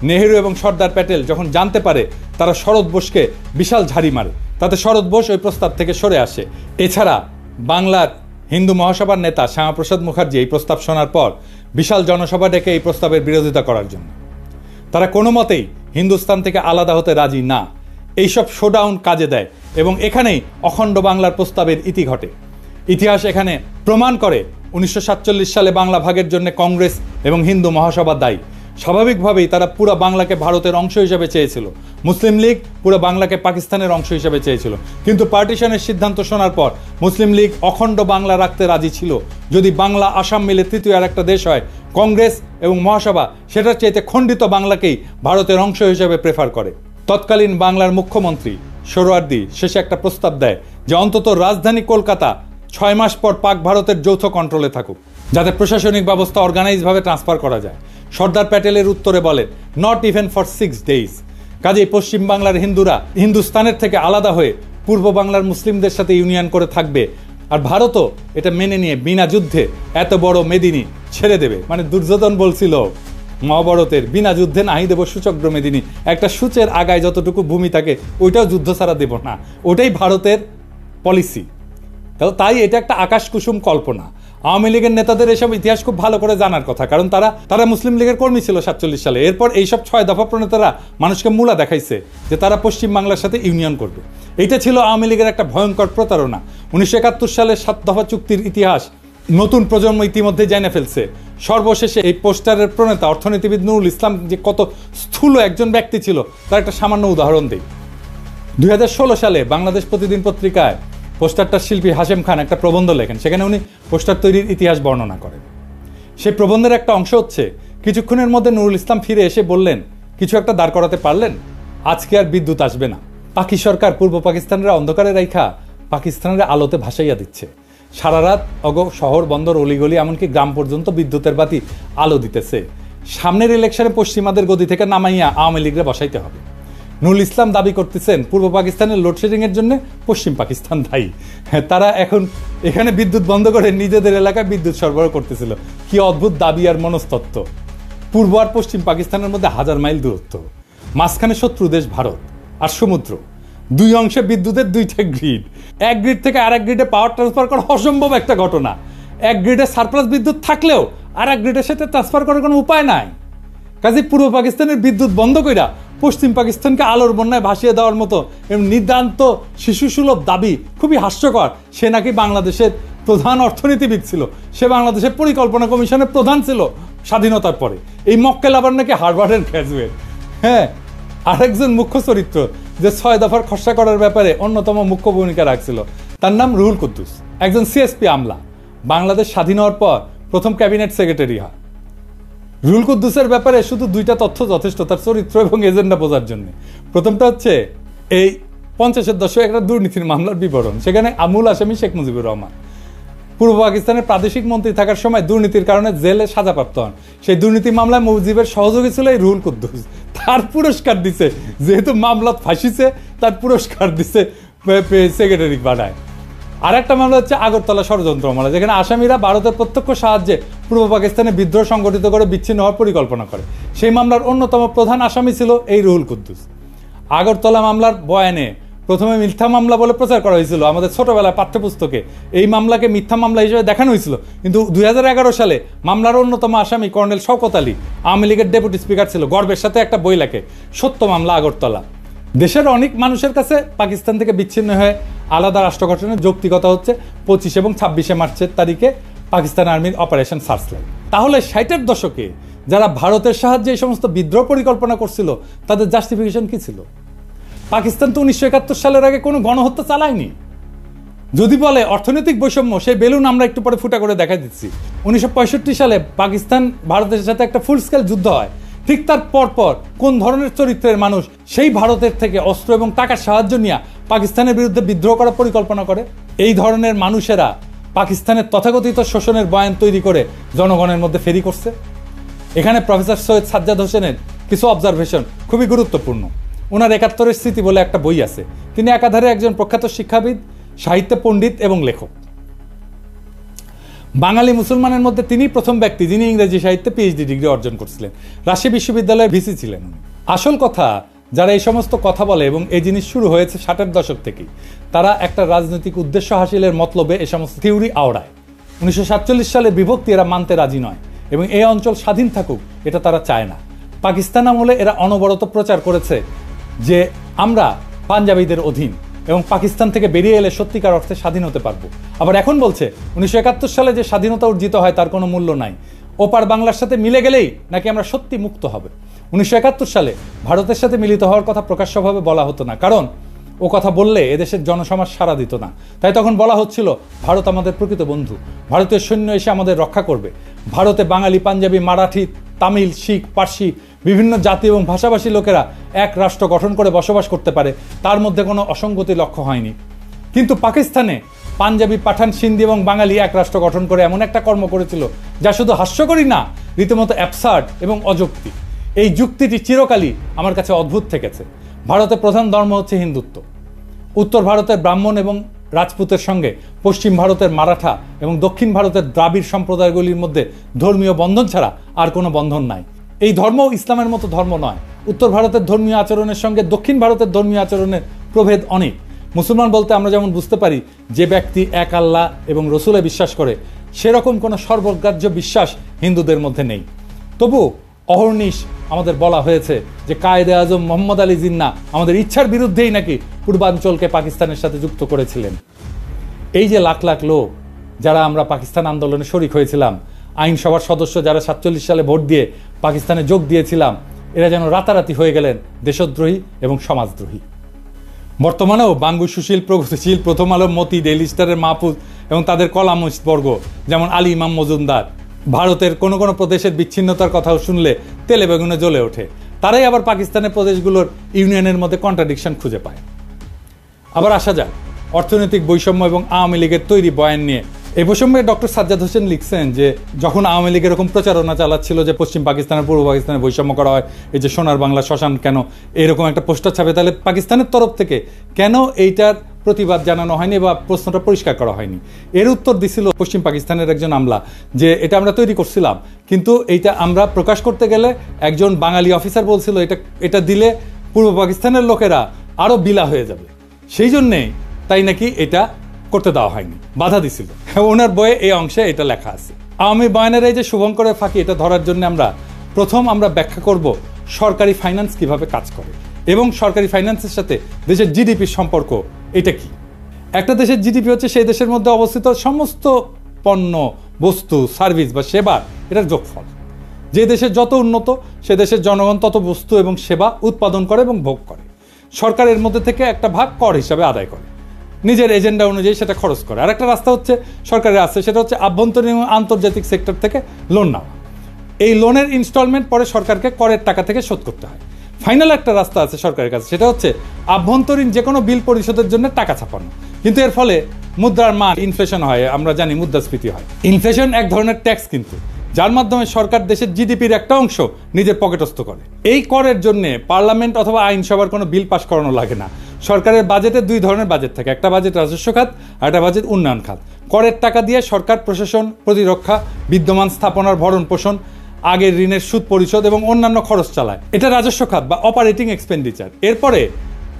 Speaker 1: নেহেরু এবং সর্দার প্যাটেল যখন জানতে পারে, তারা শরৎ বোসকে বিশাল ঝাড়ি মারে। তাতে শরৎ বোস ওই প্রস্তাব থেকে সরে আসে। এছাড়া বাংলার হিন্দু মহাসভার নেতা শ্যামাপ্রসাদ মুখার্জি এই প্রস্তাব শোনার পর বিশাল জনসভা ডেকে এই প্রস্তাবের বিরোধিতা করার জন্য। তারা কোনো মতেই হিন্দুস্তান থেকে আলাদা হতে রাজি না। এইসব শোডাউন কাজে দেয় এবং এখানেই অখণ্ড বাংলার প্রস্তাবের ইতি ঘটে। ইতিহাস এখানে প্রমাণ করে 1947 সালে বাংলা ভাগের জন্য কংগ্রেস এবং হিন্দু মহাসভা দায়ী। স্বাভাবিকভাবেই তারা পুরো বাংলাকে ভারতের অংশ হিসেবে চেয়েছিল। মুসলিম লীগ পুরো বাংলাকে পাকিস্তানের অংশ হিসেবে চেয়েছিল। কিন্তু পার্টিশনের সিদ্ধান্ত শোনার পর মুসলিম লীগ অখণ্ড বাংলা রাখতে রাজি ছিল। যদি বাংলা আসাম মিলে তৃতীয় আর একটা দেশ হয়, কংগ্রেস এবং মহাসভা সেটার চাইতে খণ্ডিত বাংলাকেই ভারতের অংশ হিসেবে প্রেফার করে। তৎকালীন বাংলার মুখ্যমন্ত্রী সোহরাওয়ার্দী শেষে একটা প্রস্তাব দেয় যে অন্তত রাজধানী কলকাতা 6 মাস পর পাক ভারতের যৌথ কন্ট্রোলে থাকুক, যাতে প্রশাসনিক ব্যবস্থা অর্গানাইজভাবে ট্রান্সফার করা যায়। সর্দার প্যাটেলের উত্তরে বলেন, নট ইভেন ফর 6 days। কাজেই পশ্চিম বাংলার হিন্দুরা হিন্দুস্তানের থেকে আলাদা হয়ে পূর্ব বাংলার মুসলিমদের সাথে ইউনিয়ন করে থাকবে, আর ভারতও এটা মেনে নিয়ে বিনা যুদ্ধে এত বড় মেদিনী ছেড়ে দেবে। মানে দুর্যোধন বলছিল মহাভারতের, বিনা যুদ্ধে নাহি দেব সূচক্র মেদিনী, একটা সূচের আগায় যতটুকু ভূমি থাকে ওইটাও যুদ্ধ ছাড়া দেব না। ওটাই ভারতের পলিসি। তাই এটা একটা আকাশ কুসুম কল্পনা। আওয়ামী লীগের নেতাদের এসব ইতিহাস খুব ভালো করে জানার কথা, কারণ তারা মুসলিম লীগের কর্মী ছিল 47 সালে। এরপর এইসব 6 দফা প্রণেতারা মানুষকে মূলা দেখাইছে যে তারা পশ্চিম বাংলার সাথে ইউনিয়ন করবে। এইটা ছিল আওয়ামী লীগের একটা ভয়ঙ্কর প্রতারণা। 1971 সালের 7 দফা চুক্তির ইতিহাস নতুন প্রজন্ম ইতিমধ্যে জেনে ফেলছে। সর্বশেষে এই পোস্টারের প্রণেতা অর্থনীতিবিদ নুরুল ইসলাম যে কত স্থূল একজন ব্যক্তি ছিল তার একটা সামান্য উদাহরণ দেই। 2016 সালে বাংলাদেশ প্রতিদিন পত্রিকায় পোস্টারটার শিল্পী হাশেম খান একটা প্রবন্ধ লেখেন। সেখানে উনি পোস্টার তৈরির ইতিহাস বর্ণনা করেন। সেই প্রবন্ধের একটা অংশ হচ্ছে, কিছুক্ষণের মধ্যে নুরুল ইসলাম ফিরে এসে বললেন, কিছু একটা দাঁড় করাতে পারলেন? আজকে আর বিদ্যুৎ আসবে না। পাকি সরকার পূর্ব পাকিস্তানের অন্ধকারে রাইখা পাকিস্তানের আলোতে ভাসাইয়া দিচ্ছে। সারা রাত শহর বন্দর অলিগলি এমনকি গ্রাম পর্যন্ত বিদ্যুতের বাতি আলো দিতেছে। সামনের ইলেকশনে পশ্চিমাদের গদি থেকে নামাইয়া আওয়ামী লীগরে বসাইতে হবে। নুরুল ইসলাম দাবি করতেছেন পূর্ব পাকিস্তানের লোডশেডিং এর জন্য পশ্চিম পাকিস্তান দায়ী। তারা এখন এখানে বিদ্যুৎ বন্ধ করে নিজেদের এলাকায় বিদ্যুৎ সরবরাহ করতেছিল। কি অদ্ভুত দাবি আর মনস্তত্ত্ব। পূর্ব আর পশ্চিম পাকিস্তানের মধ্যে 1000 মাইল দূরত্ব, মাঝখানে শত্রু দেশ ভারত আর সমুদ্র, দুই অংশে বিদ্যুতের দুইটা গ্রিড। এক গ্রিড থেকে আরেক গ্রিডে পাওয়ার ট্রান্সফার করা অসম্ভব একটা ঘটনা। এক গ্রিডে সারপ্লাস বিদ্যুৎ থাকলেও আর এক গ্রিডের সাথে ট্রান্সফার করার কোনো উপায় নাই। কাজে পূর্ব পাকিস্তানের বিদ্যুৎ বন্ধ কইরা পশ্চিম পাকিস্তানকে আলোর বন্যায় ভাসিয়ে দেওয়ার মতো নিতান্ত শিশুসুলভ দাবি খুবই হাস্যকর। সে নাকি বাংলাদেশের প্রধান অর্থনীতিবিদ ছিল, সে বাংলাদেশের পরিকল্পনা কমিশনের প্রধান ছিল স্বাধীনতার পরে। এই মক্কেল আবার নাকি হার্ভার্ডের গ্র্যাজুয়েট। হ্যাঁ, আরেকজন মুখ্য চরিত্র যে 6 দফার খসড়া করার ব্যাপারে অন্যতম মুখ্য ভূমিকা রাখছিল, তার নাম রুহুল কুদ্দুস, একজন সিএসপি আমলা। বাংলাদেশ স্বাধীন হওয়ার পর প্রথম ক্যাবিনেট সেক্রেটারি হয়। রুহুল কুদ্দুসের ব্যাপারে শুধু 2টা তথ্য যথেষ্ট তার চরিত্র এবং এজেন্ডা বোঝার জন্য। প্রথমটা হচ্ছে এই 50-এর দশকে একটা দুর্নীতির মামলার বিবরণ। সেখানে আমূল আসামি শেখ মুজিবুর রহমান পূর্ব পাকিস্তানের প্রাদেশিক মন্ত্রী থাকার সময় দুর্নীতির কারণে জেলে সাজাপ্রাপ্ত হন। সেই দুর্নীতি মামলায় মুজিবের সহযোগী ছিল এই রুহুল কুদ্দুস। তার পুরস্কার দিছে, যেহেতু মামলা ফাঁসিছে তার পুরস্কার দিছে সেক্রেটারি বানায়। আর একটা মামলা হচ্ছে আগরতলা ষড়যন্ত্র মামলা, যেখানে আসামিরা ভারতের প্রত্যক্ষ সাহায্যে পূর্ব পাকিস্তানে বিদ্রোহ সংগঠিত করে বিচ্ছিন্ন হওয়ার পরিকল্পনা করে। সেই মামলার অন্যতম প্রধান আসামি ছিল এই রুহুল কুদ্দুস। আগরতলা মামলার বয়ানে প্রথমে মিথ্যা মামলা বলে প্রচার করা হয়েছিল আমাদের ছোটবেলায় পাঠ্যপুস্তকে। এই মামলাকে মিথ্যা মামলা হিসেবে দেখানো হয়েছিল, কিন্তু 2011 সালে মামলার অন্যতম আসামি কর্নেল শওকত আলী আওয়ামী লীগের ডেপুটি স্পিকার ছিল, গর্বের সাথে একটা বই লেখে, সত্য মামলা আগরতলা। দেশের অনেক মানুষের কাছে পাকিস্তান থেকে বিচ্ছিন্ন হয়ে আলাদা রাষ্ট্র গঠনের যৌক্তিকতা হচ্ছে 25 এবং 26 মার্চের তারিখে পাকিস্তান আর্মির অপারেশন সার্চলাইট। তাহলে 60-এর দশকে যারা ভারতের সাহায্যে এই সমস্ত বিদ্রোহ পরিকল্পনা করছিল তাদের জাস্টিফিকেশন কি ছিল? পাকিস্তান তো 1971 সালের আগে কোনো গণহত্যা চালায়নি। যদি বলে অর্থনৈতিক বৈষম্য, সেই বেলুন আমরা একটু পরে ফুটা করে দেখা দিচ্ছি। 1965 সালে পাকিস্তান ভারতের সাথে একটা ফুল স্কেল যুদ্ধ হয়, ঠিক তার পরপর কোন ধরনের চরিত্রের মানুষ সেই ভারতের থেকে অস্ত্র এবং টাকার সাহায্য নিয়ে পাকিস্তানের বিরুদ্ধে বিদ্রোহ করার পরিকল্পনা করে? এই ধরনের মানুষেরা পাকিস্তানের তথাকথিত শোষণের বয়ান তৈরি করে জনগণের মধ্যে ফেরি করছে। এখানে প্রফেসর সৈয়দ সাজ্জাদ হোসেনের কিছু অবজারভেশন খুবই গুরুত্বপূর্ণ। ওনার ৭১-এর স্মৃতি বলে একটা বই আছে। তিনি একাধারে একজন প্রখ্যাত শিক্ষাবিদ, সাহিত্য পণ্ডিত এবং লেখক। বাঙালি মুসলমানের মধ্যে তিনি প্রথম ব্যক্তি যিনি ইংরেজি সাহিত্যে পিএইচডি ডিগ্রি অর্জন করছিলেন। রাজশাহী বিশ্ববিদ্যালয়ের ভিসি ছিলেন। আসল কথা, যারা এই সমস্ত কথা বলে এবং এই জিনিস শুরু হয়েছে ৬০-এর দশক থেকেই, তারা একটা রাজনৈতিক উদ্দেশ্য হাসিলের মতলবে এই সমস্ত থিওরি আওড়ায়। ১৯৪৭ সালের বিভক্তি এরা মানতে রাজি নয় এবং এই অঞ্চল স্বাধীন থাকুক এটা তারা চায় না। পাকিস্তান আমলে এরা অনবরত প্রচার করেছে যে আমরা পাঞ্জাবিদের অধীন এবং পাকিস্তান থেকে বেরিয়ে এলে সত্যিকার অর্থে স্বাধীন হতে পারবো। আবার এখন বলছে ১৯৭১ সালে যে স্বাধীনতা অর্জিত হয় তার কোনো মূল্য নাই, ওপার বাংলার সাথে মিলে গেলেই নাকি আমরা সত্যি মুক্ত হবে। ১৯৭১ সালে ভারতের সাথে মিলিত হওয়ার কথা প্রকাশ্যভাবে বলা হতো না, কারণ ও কথা বললে এদেশের জনসমাজ সাড়া দিত না। তাই তখন বলা হচ্ছিল ভারত আমাদের প্রকৃত বন্ধু, ভারতীয় সৈন্য এসে আমাদের রক্ষা করবে। ভারতে বাঙালি, পাঞ্জাবি, মারাঠি, তামিল, শিখ, পার্সি বিভিন্ন জাতি এবং ভাষাভাষী লোকেরা এক রাষ্ট্র গঠন করে বসবাস করতে পারে, তার মধ্যে কোনো অসঙ্গতি লক্ষ্য হয়নি। কিন্তু পাকিস্তানে পাঞ্জাবি, পাঠান, সিন্ধি এবং বাঙালি এক রাষ্ট্র গঠন করে এমন একটা কর্ম করেছিল যা শুধু হাস্যকরই না, রীতিমতো অ্যাবসার্ড এবং অযৌক্তিক। এই যুক্তিটি চিরকালই আমার কাছে অদ্ভুত থেকেছে। ভারতের প্রধান ধর্ম হচ্ছে হিন্দুত্ব। উত্তর ভারতের ব্রাহ্মণ এবং রাজপুতের সঙ্গে পশ্চিম ভারতের মারাঠা এবং দক্ষিণ ভারতের দ্রাবিড় সম্প্রদায়গুলির মধ্যে ধর্মীয় বন্ধন ছাড়া আর কোনো বন্ধন নাই। এই ধর্ম ইসলামের মতো ধর্ম নয়। উত্তর ভারতের ধর্মীয় আচরণের সঙ্গে দক্ষিণ ভারতের ধর্মীয় আচরণের প্রভেদ অনেক। মুসলমান বলতে আমরা যেমন বুঝতে পারি যে ব্যক্তি এক আল্লাহ এবং রসুলে বিশ্বাস করে, সেরকম কোনো সর্বগ্রাহ্য বিশ্বাস হিন্দুদের মধ্যে নেই। তবু অহর্নিশ আমাদের বলা হয়েছে যে কায়েদে আজম মোহাম্মদ আলী জিন্নাহ আমাদের ইচ্ছার বিরুদ্ধেই নাকি পূর্বাঞ্চলকে পাকিস্তানের সাথে যুক্ত করেছিলেন। এই যে লাখ লাখ লোক যারা আমরা পাকিস্তান আন্দোলনে শরিক হয়েছিলাম, আইনসভার সদস্য যারা ৪৭ সালে ভোট দিয়ে পাকিস্তানে যোগ দিয়েছিলাম, এরা যেন রাতারাতি হয়ে গেলেন দেশদ্রোহী এবং সমাজদ্রোহী। বর্তমানেও বাঙ্গু সুশীল, প্রগতিশীল, প্রথম আলো, মতি, ডেইলি স্টারের মাহফুজ এবং তাদের কলামবর্গ যেমন আলী ইমাম মজুমদার ভারতের কোনো কোনো প্রদেশের বিচ্ছিন্নতার কথাও শুনলে তেলে বেগুনে জ্বলে ওঠে। তারাই আবার পাকিস্তানের প্রদেশগুলোর ইউনিয়নের মধ্যে কন্ট্রাডিকশন খুঁজে পায়। আবার আসা যাক অর্থনৈতিক বৈষম্য এবং আওয়ামী লীগের তৈরি বয়ান নিয়ে। এই প্রসঙ্গে ডক্টর সাজ্জাদ হোসেন লিখছেন যে যখন আওয়ামী লীগ এরকম প্রচারণা চালাচ্ছিল যে পশ্চিম পাকিস্তানের পূর্ব পাকিস্তানে বৈষম্য করা হয়, এই যে সোনার বাংলা শ্মশান কেন, এরকম একটা পোস্টার ছাপে, তাহলে পাকিস্তানের তরফ থেকে কেন এইটার প্রতিবাদ জানানো হয়নি বা প্রশ্নটা পরিষ্কার করা হয়নি? এর উত্তর দিছিল পশ্চিম পাকিস্তানের একজন আমলা যে এটা আমরা তৈরি করছিলাম, কিন্তু এইটা আমরা প্রকাশ করতে গেলে একজন বাঙালি অফিসার বলছিল এটা দিলে পূর্ব পাকিস্তানের লোকেরা আরও বিলা হয়ে যাবে, সেই জন্যেই তাই নাকি এটা করতে দেওয়া হয়নি, বাধা দিছিল। ওনার বইয়ে এই অংশে এটা লেখা আছে। আওয়ামী বয়ানের এই যে শুভঙ্করের ফাঁকি, এটা ধরার জন্য আমরা ব্যাখ্যা করব সরকারি ফাইন্যান্স কিভাবে কাজ করে এবং সরকারি ফাইন্যান্সের সাথে দেশের জিডিপির সম্পর্ক এটা কি। একটা দেশের জিডিপি হচ্ছে সেই দেশের মধ্যে অবস্থিত সমস্ত পণ্য, বস্তু, সার্ভিস বা সেবা, এটার যোগফল। যে দেশের যত উন্নত সে দেশের জনগণ তত বস্তু এবং সেবা উৎপাদন করে এবং ভোগ করে। সরকারের মধ্যে থেকে একটা ভাগ কর হিসাবে আদায় করে, নিজের এজেন্ডা অনুযায়ী সেটা খরচ করে। আর একটা রাস্তা হচ্ছে সরকারের আছে, সেটা হচ্ছে আভ্যন্তরীণ এবং আন্তর্জাতিক সেক্টর থেকে লোন নেওয়া। এই লোনের ইনস্টলমেন্ট পরে সরকারকে করের টাকা থেকে শোধ করতে হয়। ফাইনাল একটা রাস্তা আছে সরকারের কাছে, সেটা হচ্ছে আভ্যন্তরীণ যে কোনো বিল পরিশোধের জন্য টাকা ছাপানো। কিন্তু এর ফলে মুদ্রার মান ইনফ্লেশন হয়, আমরা জানি মুদ্রাস্ফীতি হয়। ইনফ্লেশন এক ধরনের ট্যাক্স কিন্তু, যার মাধ্যমে সরকার দেশের জিডিপির একটা অংশ নিজের পকেটস্থ করে। এই করের জন্য পার্লামেন্ট অথবা আইনসভার কোনো বিল পাস করানো লাগে না। সরকারের বাজেটে দুই ধরনের বাজেট থাকে, একটা বাজেট রাজস্ব খাত আর একটা বাজেট উন্নয়ন খাত। করের টাকা দিয়ে সরকার প্রশাসন, প্রতিরক্ষা, বিদ্যমান স্থাপনার ভরণ পোষণ, আগের ঋণের সুদ পরিশোধ এবং অন্যান্য খরচ চালায়। এটা রাজস্ব খাত বা অপারেটিং এক্সপেন্ডিচার। এরপরে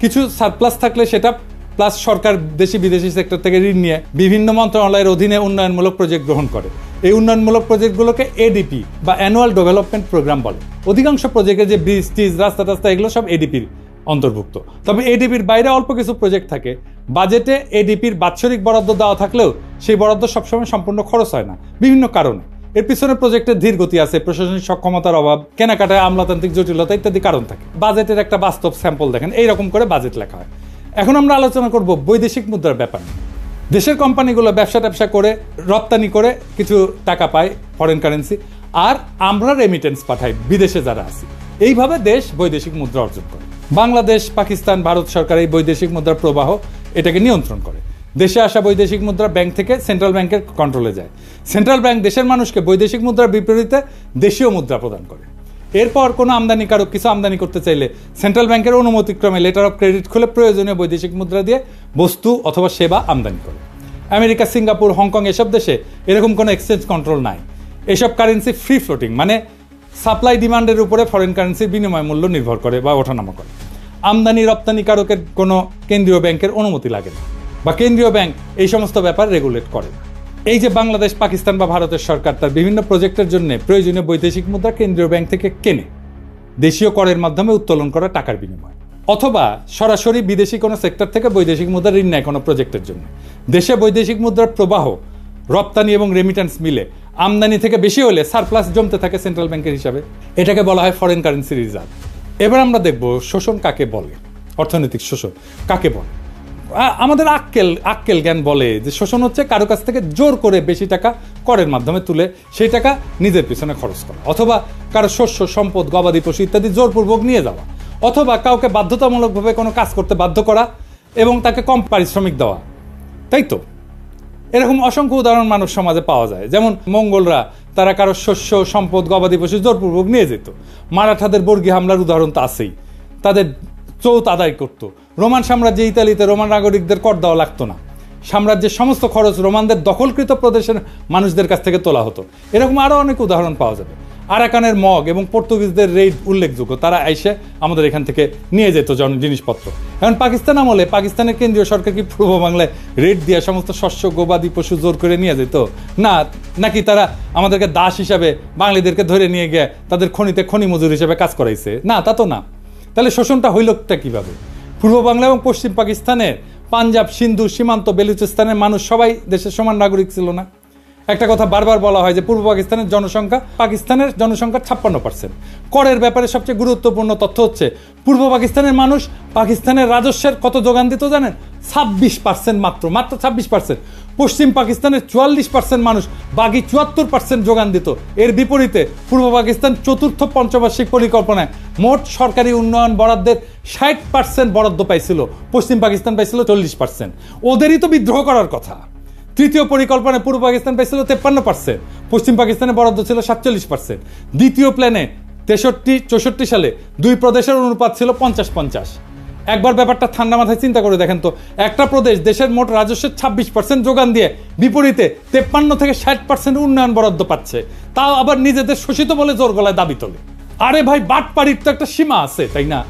Speaker 1: কিছু সারপ্লাস থাকলে সেটা প্লাস সরকার দেশি বিদেশি সেক্টর থেকে ঋণ নিয়ে বিভিন্ন মন্ত্রণালয়ের অধীনে উন্নয়নমূলক প্রজেক্ট গ্রহণ করে। এই উন্নয়নমূলক প্রজেক্টগুলোকে এডিপি বা অ্যানুয়াল ডেভেলপমেন্ট প্রোগ্রাম বলে। অধিকাংশ প্রজেক্টে যে ব্রিজ টিজ, রাস্তা টাস্তা, এগুলো সব এডিপির অন্তর্ভুক্ত। তবে এডিপির বাইরে অল্প কিছু প্রজেক্ট থাকে। বাজেটে এডিপির বাৎসরিক বরাদ্দ দেওয়া থাকলেও সেই বরাদ্দ সবসময় সম্পূর্ণ খরচ হয় না বিভিন্ন কারণে। এর পিছনে প্রজেক্টের ধীর গতি আছে, প্রশাসনিক সক্ষমতার অভাব, কেনাকাটায় আমলাতান্ত্রিক জটিলতা ইত্যাদি কারণ থাকে। বাজেটের একটা বাস্তব স্যাম্পল দেখেন, এইরকম করে বাজেট লেখা হয়। এখন আমরা আলোচনা করব বৈদেশিক মুদ্রার ব্যাপার। দেশের কোম্পানিগুলো ব্যবসা ট্যাবসা করে রপ্তানি করে কিছু টাকা পায়, ফরেন কারেন্সি, আর আমরা রেমিটেন্স পাঠাই বিদেশে যারা আছি। এইভাবে দেশ বৈদেশিক মুদ্রা অর্জন করে। বাংলাদেশ, পাকিস্তান, ভারত সরকার এই বৈদেশিক মুদ্রার প্রবাহ এটাকে নিয়ন্ত্রণ করে। দেশে আসা বৈদেশিক মুদ্রা ব্যাংক থেকে সেন্ট্রাল ব্যাংকের কন্ট্রোলে যায়। সেন্ট্রাল ব্যাংক দেশের মানুষকে বৈদেশিক মুদ্রার বিপরীতে দেশীয় মুদ্রা প্রদান করে। এরপর কোনো আমদানিকারক কিছু আমদানি করতে চাইলে সেন্ট্রাল ব্যাংকের অনুমতিক্রমে লেটার অফ ক্রেডিট খুলে প্রয়োজনীয় বৈদেশিক মুদ্রা দিয়ে বস্তু অথবা সেবা আমদানি করে। আমেরিকা, সিঙ্গাপুর, হংকং এসব দেশে এরকম কোনো এক্সচেঞ্জ কন্ট্রোল নাই। এসব কারেন্সি ফ্রি ফ্লোটিং, মানে সাপ্লাই ডিমান্ডের উপরে ফরেন কারেন্সির বিনিময় মূল্য নির্ভর করে বা ওঠানামা করে। আমদানি রপ্তানিকারকের কোনো কেন্দ্রীয় ব্যাংকের অনুমতি লাগে না, বা কেন্দ্রীয় ব্যাংক এই সমস্ত ব্যাপার রেগুলেট করে না। এই যে বাংলাদেশ, পাকিস্তান বা ভারতের সরকার তার বিভিন্ন প্রজেক্টের জন্য প্রয়োজনীয় বৈদেশিক মুদ্রা কেন্দ্রীয় ব্যাংক থেকে কেনে দেশীয় করের মাধ্যমে উত্তোলন করা টাকার বিনিময়ে, অথবা সরাসরি বিদেশি কোনো সেক্টর থেকে বৈদেশিক মুদ্রা ঋণ নেয় কোনো প্রজেক্টের জন্য। দেশে বৈদেশিক মুদ্রার প্রবাহ রপ্তানি এবং রেমিটেন্স মিলে আমদানি থেকে বেশি হলে সারপ্লাস জমতে থাকে সেন্ট্রাল ব্যাংকের হিসাবে। এটাকে বলা হয় ফরেন কারেন্সি রিজার্ভ। এবার আমরা দেখব শোষণ কাকে বলে, অর্থনৈতিক শোষণ কাকে বলে। আমাদের আক্কেল জ্ঞান বলে যে শোষণ হচ্ছে কারো কাছ থেকে জোর করে বেশি টাকা করের মাধ্যমে তুলে সেই টাকা নিজের পিছনে খরচ করা, অথবা কারো শস্য, সম্পদ, গবাদি পশু ইত্যাদি জোরপূর্বক নিয়ে যাওয়া, অথবা কাউকে বাধ্যতামূলকভাবে কোনো কাজ করতে বাধ্য করা এবং তাকে কম পারিশ্রমিক দেওয়া। তাই তো এরকম অসংখ্য উদাহরণ মানব সমাজে পাওয়া যায়। যেমন মঙ্গলরা তারা কারো শস্য, সম্পদ, গবাদি পশু জোরপূর্বক নিয়ে যেত। মারাঠাদের বর্গী হামলার উদাহরণ তো আছেই, তাদের চৌত আদায় করত। রোমান সাম্রাজ্যে ইতালিতে রোমান নাগরিকদের কর দেওয়া লাগতো না, সাম্রাজ্যের সমস্ত খরচ রোমানদের দখলকৃত প্রদেশের মানুষদের কাছ থেকে তোলা হতো। এরকম আরও অনেক উদাহরণ পাওয়া যাবে। আরাকানের মগ এবং পর্তুগিজদের রেইড উল্লেখযোগ্য, তারা এসে আমাদের এখান থেকে নিয়ে যেত জিনিসপত্র। এখন পাকিস্তান আমলে পাকিস্তানের কেন্দ্রীয় সরকার কি পূর্ব বাংলায় রেড দিয়ে সমস্ত শস্য, গবাদি পশু জোর করে নিয়ে যেত? না, নাকি তারা আমাদেরকে দাস হিসাবে বাঙালিদেরকে ধরে নিয়ে গিয়ে তাদের খনিতে খনি মজুর হিসেবে কাজ করাইছে? না, তা তো না। তাহলে শোষণটা হইলটা কিভাবে? পূর্ব বাংলা এবং পশ্চিম পাকিস্তানের, পাঞ্জাব, সিন্ধু, সীমান্ত, বেলুচিস্তানের মানুষ সবাই দেশের সমান নাগরিক ছিল না। একটা কথা বারবার বলা হয় যে পূর্ব পাকিস্তানের জনসংখ্যা পাকিস্তানের জনসংখ্যার 56%। করের ব্যাপারে সবচেয়ে গুরুত্বপূর্ণ তথ্য হচ্ছে পূর্ব পাকিস্তানের মানুষ পাকিস্তানের রাজস্বের কত যোগান দিত জানেন? 26%, মাত্র 26%। পশ্চিম পাকিস্তানের 44% মানুষ বাকি 74% যোগান দিত। এর বিপরীতে পূর্ব পাকিস্তান চতুর্থ পঞ্চবার্ষিক পরিকল্পনায় মোট সরকারি উন্নয়ন বরাদ্দের 60% বরাদ্দ পাইছিল, পশ্চিম পাকিস্তান পাইছিল 40%। ওদেরই তো বিদ্রোহ করার কথা। তৃতীয় পরিকল্পনায় পূর্ব পাকিস্তান পাইছিল 53%, পশ্চিম পাকিস্তানে বরাদ্দ ছিল 47%। দ্বিতীয় প্ল্যানে 63-64 সালে দুই প্রদেশের অনুপাত ছিল 50-50। একবার ব্যাপারটা ঠান্ডা মাথায় চিন্তা করে দেখেন তো, একটা প্রদেশ দেশের মোট রাজস্বের 26% যোগান দিয়ে বিপরীতে 53-60% উন্নয়ন বরাদ্দ পাচ্ছে, তাও আবার নিজেদের শোষিত বলে জোর গলায় দাবি তোলে। আরে ভাই, বাটপাড়ির তো একটা সীমা আছে, তাই না?